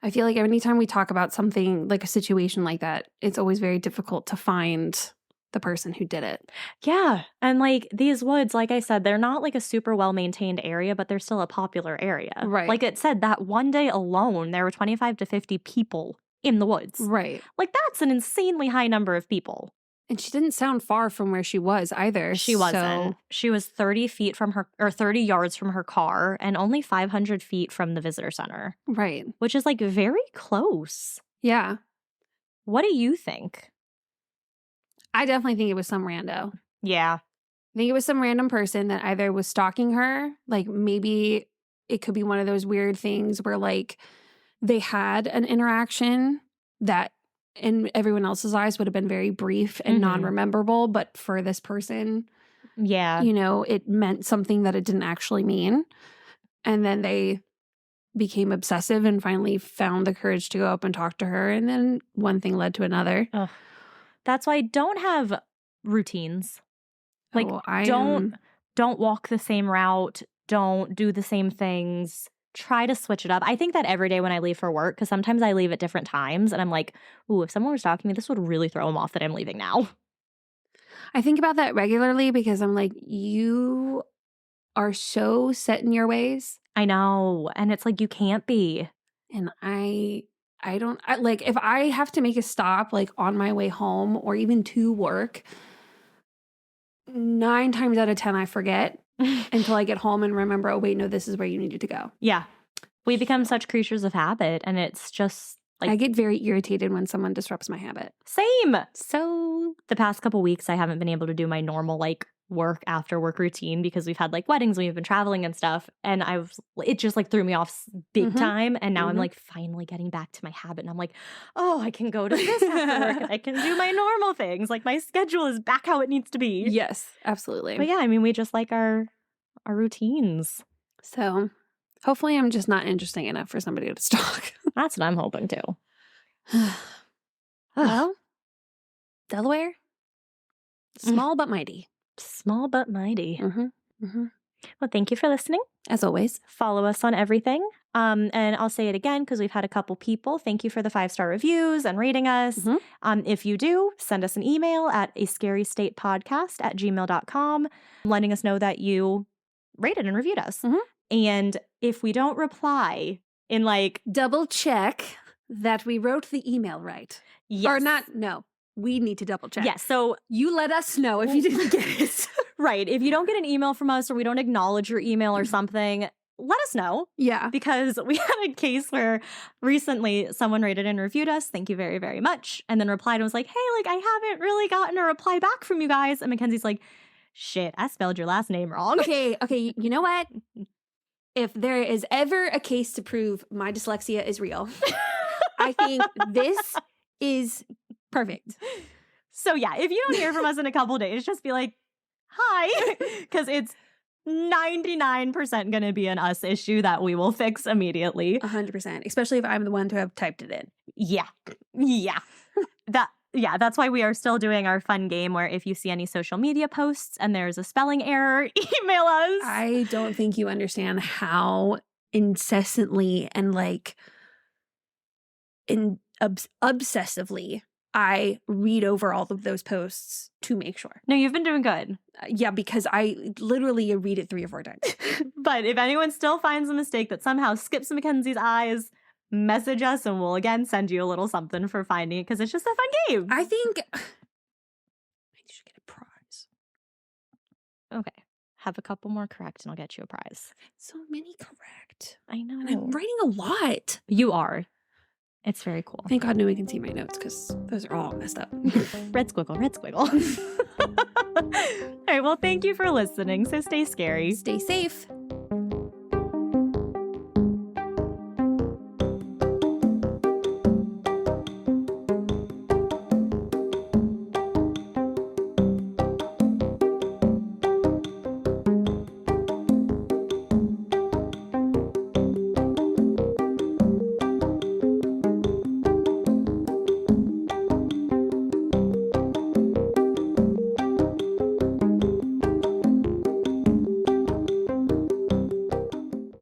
I feel like anytime we talk about something like a situation like that, it's always very difficult to find the person who did it. Yeah. And like these woods, like I said, they're not like a super well-maintained area, but they're still a popular area. Right. Like it said that one day alone, there were 25 to 50 people in the woods. Right. Like that's an insanely high number of people. And she didn't sound far from where she was either. She wasn't. She was 30 feet from her, or 30 yards from her car, and only 500 feet from the visitor center. Right. Which is like very close. Yeah. What do you think? I definitely think it was some rando. Yeah. I think it was some random person that either was stalking her, like maybe it could be one of those weird things where like they had an interaction that in everyone else's eyes would have been very brief and non-rememberable, but for this person, you know, it meant something that it didn't actually mean. And then they became obsessive and finally found the courage to go up and talk to her. And then one thing led to another. Ugh. That's why don't have routines. Like don't walk the same route. Don't do the same things. Try to switch it up. I think that every day when I leave for work, because sometimes I leave at different times and I'm like, ooh, if someone was stalking me, this would really throw them off that I'm leaving now. I think about that regularly because I'm like, you are so set in your ways. I know. And it's like, you can't be. And I like if I have to make a stop like on my way home or even to work, 9 times out of 10 I forget. until I get home and remember, oh, wait, no, this is where you needed to go. Yeah. We become such creatures of habit, and it's just like, I get very irritated when someone disrupts my habit. Same. So the past couple weeks, I haven't been able to do my normal like work after work routine because we've had like weddings, we've been traveling and stuff. And it just like threw me off big time. And now I'm like finally getting back to my habit. And I'm like, oh, I can go to this after work and I can do my normal things. Like my schedule is back how it needs to be. Yes, absolutely. But yeah, I mean, we just like our routines. So hopefully I'm just not interesting enough for somebody to stalk. That's what I'm hoping to. Well, Delaware, small but mighty. Small but mighty. Mm-hmm. Well, thank you for listening. As always. Follow us on everything. And I'll say it again because we've had a couple people. Thank you for the 5-star reviews and rating us. If you do, send us an email at ascarystatepodcast@gmail.com letting us know that you rated and reviewed us. And if we don't reply in like... Double check that we wrote the email right. Yes. Or not, no. We need to double check. Yes. So you let us know if you didn't get it. Right. If you don't get an email from us or we don't acknowledge your email or something, let us know. Yeah. Because we had a case where recently someone rated and reviewed us. Thank you very, very much. And then replied and was like, hey, like I haven't really gotten a reply back from you guys. And Mackenzie's like, shit, I spelled your last name wrong. Okay. You know what? If there is ever a case to prove my dyslexia is real, I think this is perfect. So yeah, if you don't hear from us in a couple days, just be like, hi, because it's 99% going to be an us issue that we will fix immediately. 100%, especially if I'm the one to have typed it in. Yeah. That's why we are still doing our fun game where if you see any social media posts and there's a spelling error, email us. I don't think you understand how incessantly and like obsessively I read over all of those posts to make sure. No, you've been doing good. Yeah, because I literally read it 3 or 4 times. But if anyone still finds a mistake that somehow skips Mackenzie's eyes, message us and we'll again send you a little something for finding it because it's just a fun game. I think I should get a prize. Okay. Have a couple more correct and I'll get you a prize. So many correct. I know. And I'm writing a lot. You are. It's very cool. Thank God no one can see my notes because those are all messed up. Red squiggle, red squiggle. All right, well, thank you for listening. So stay scary. Stay safe.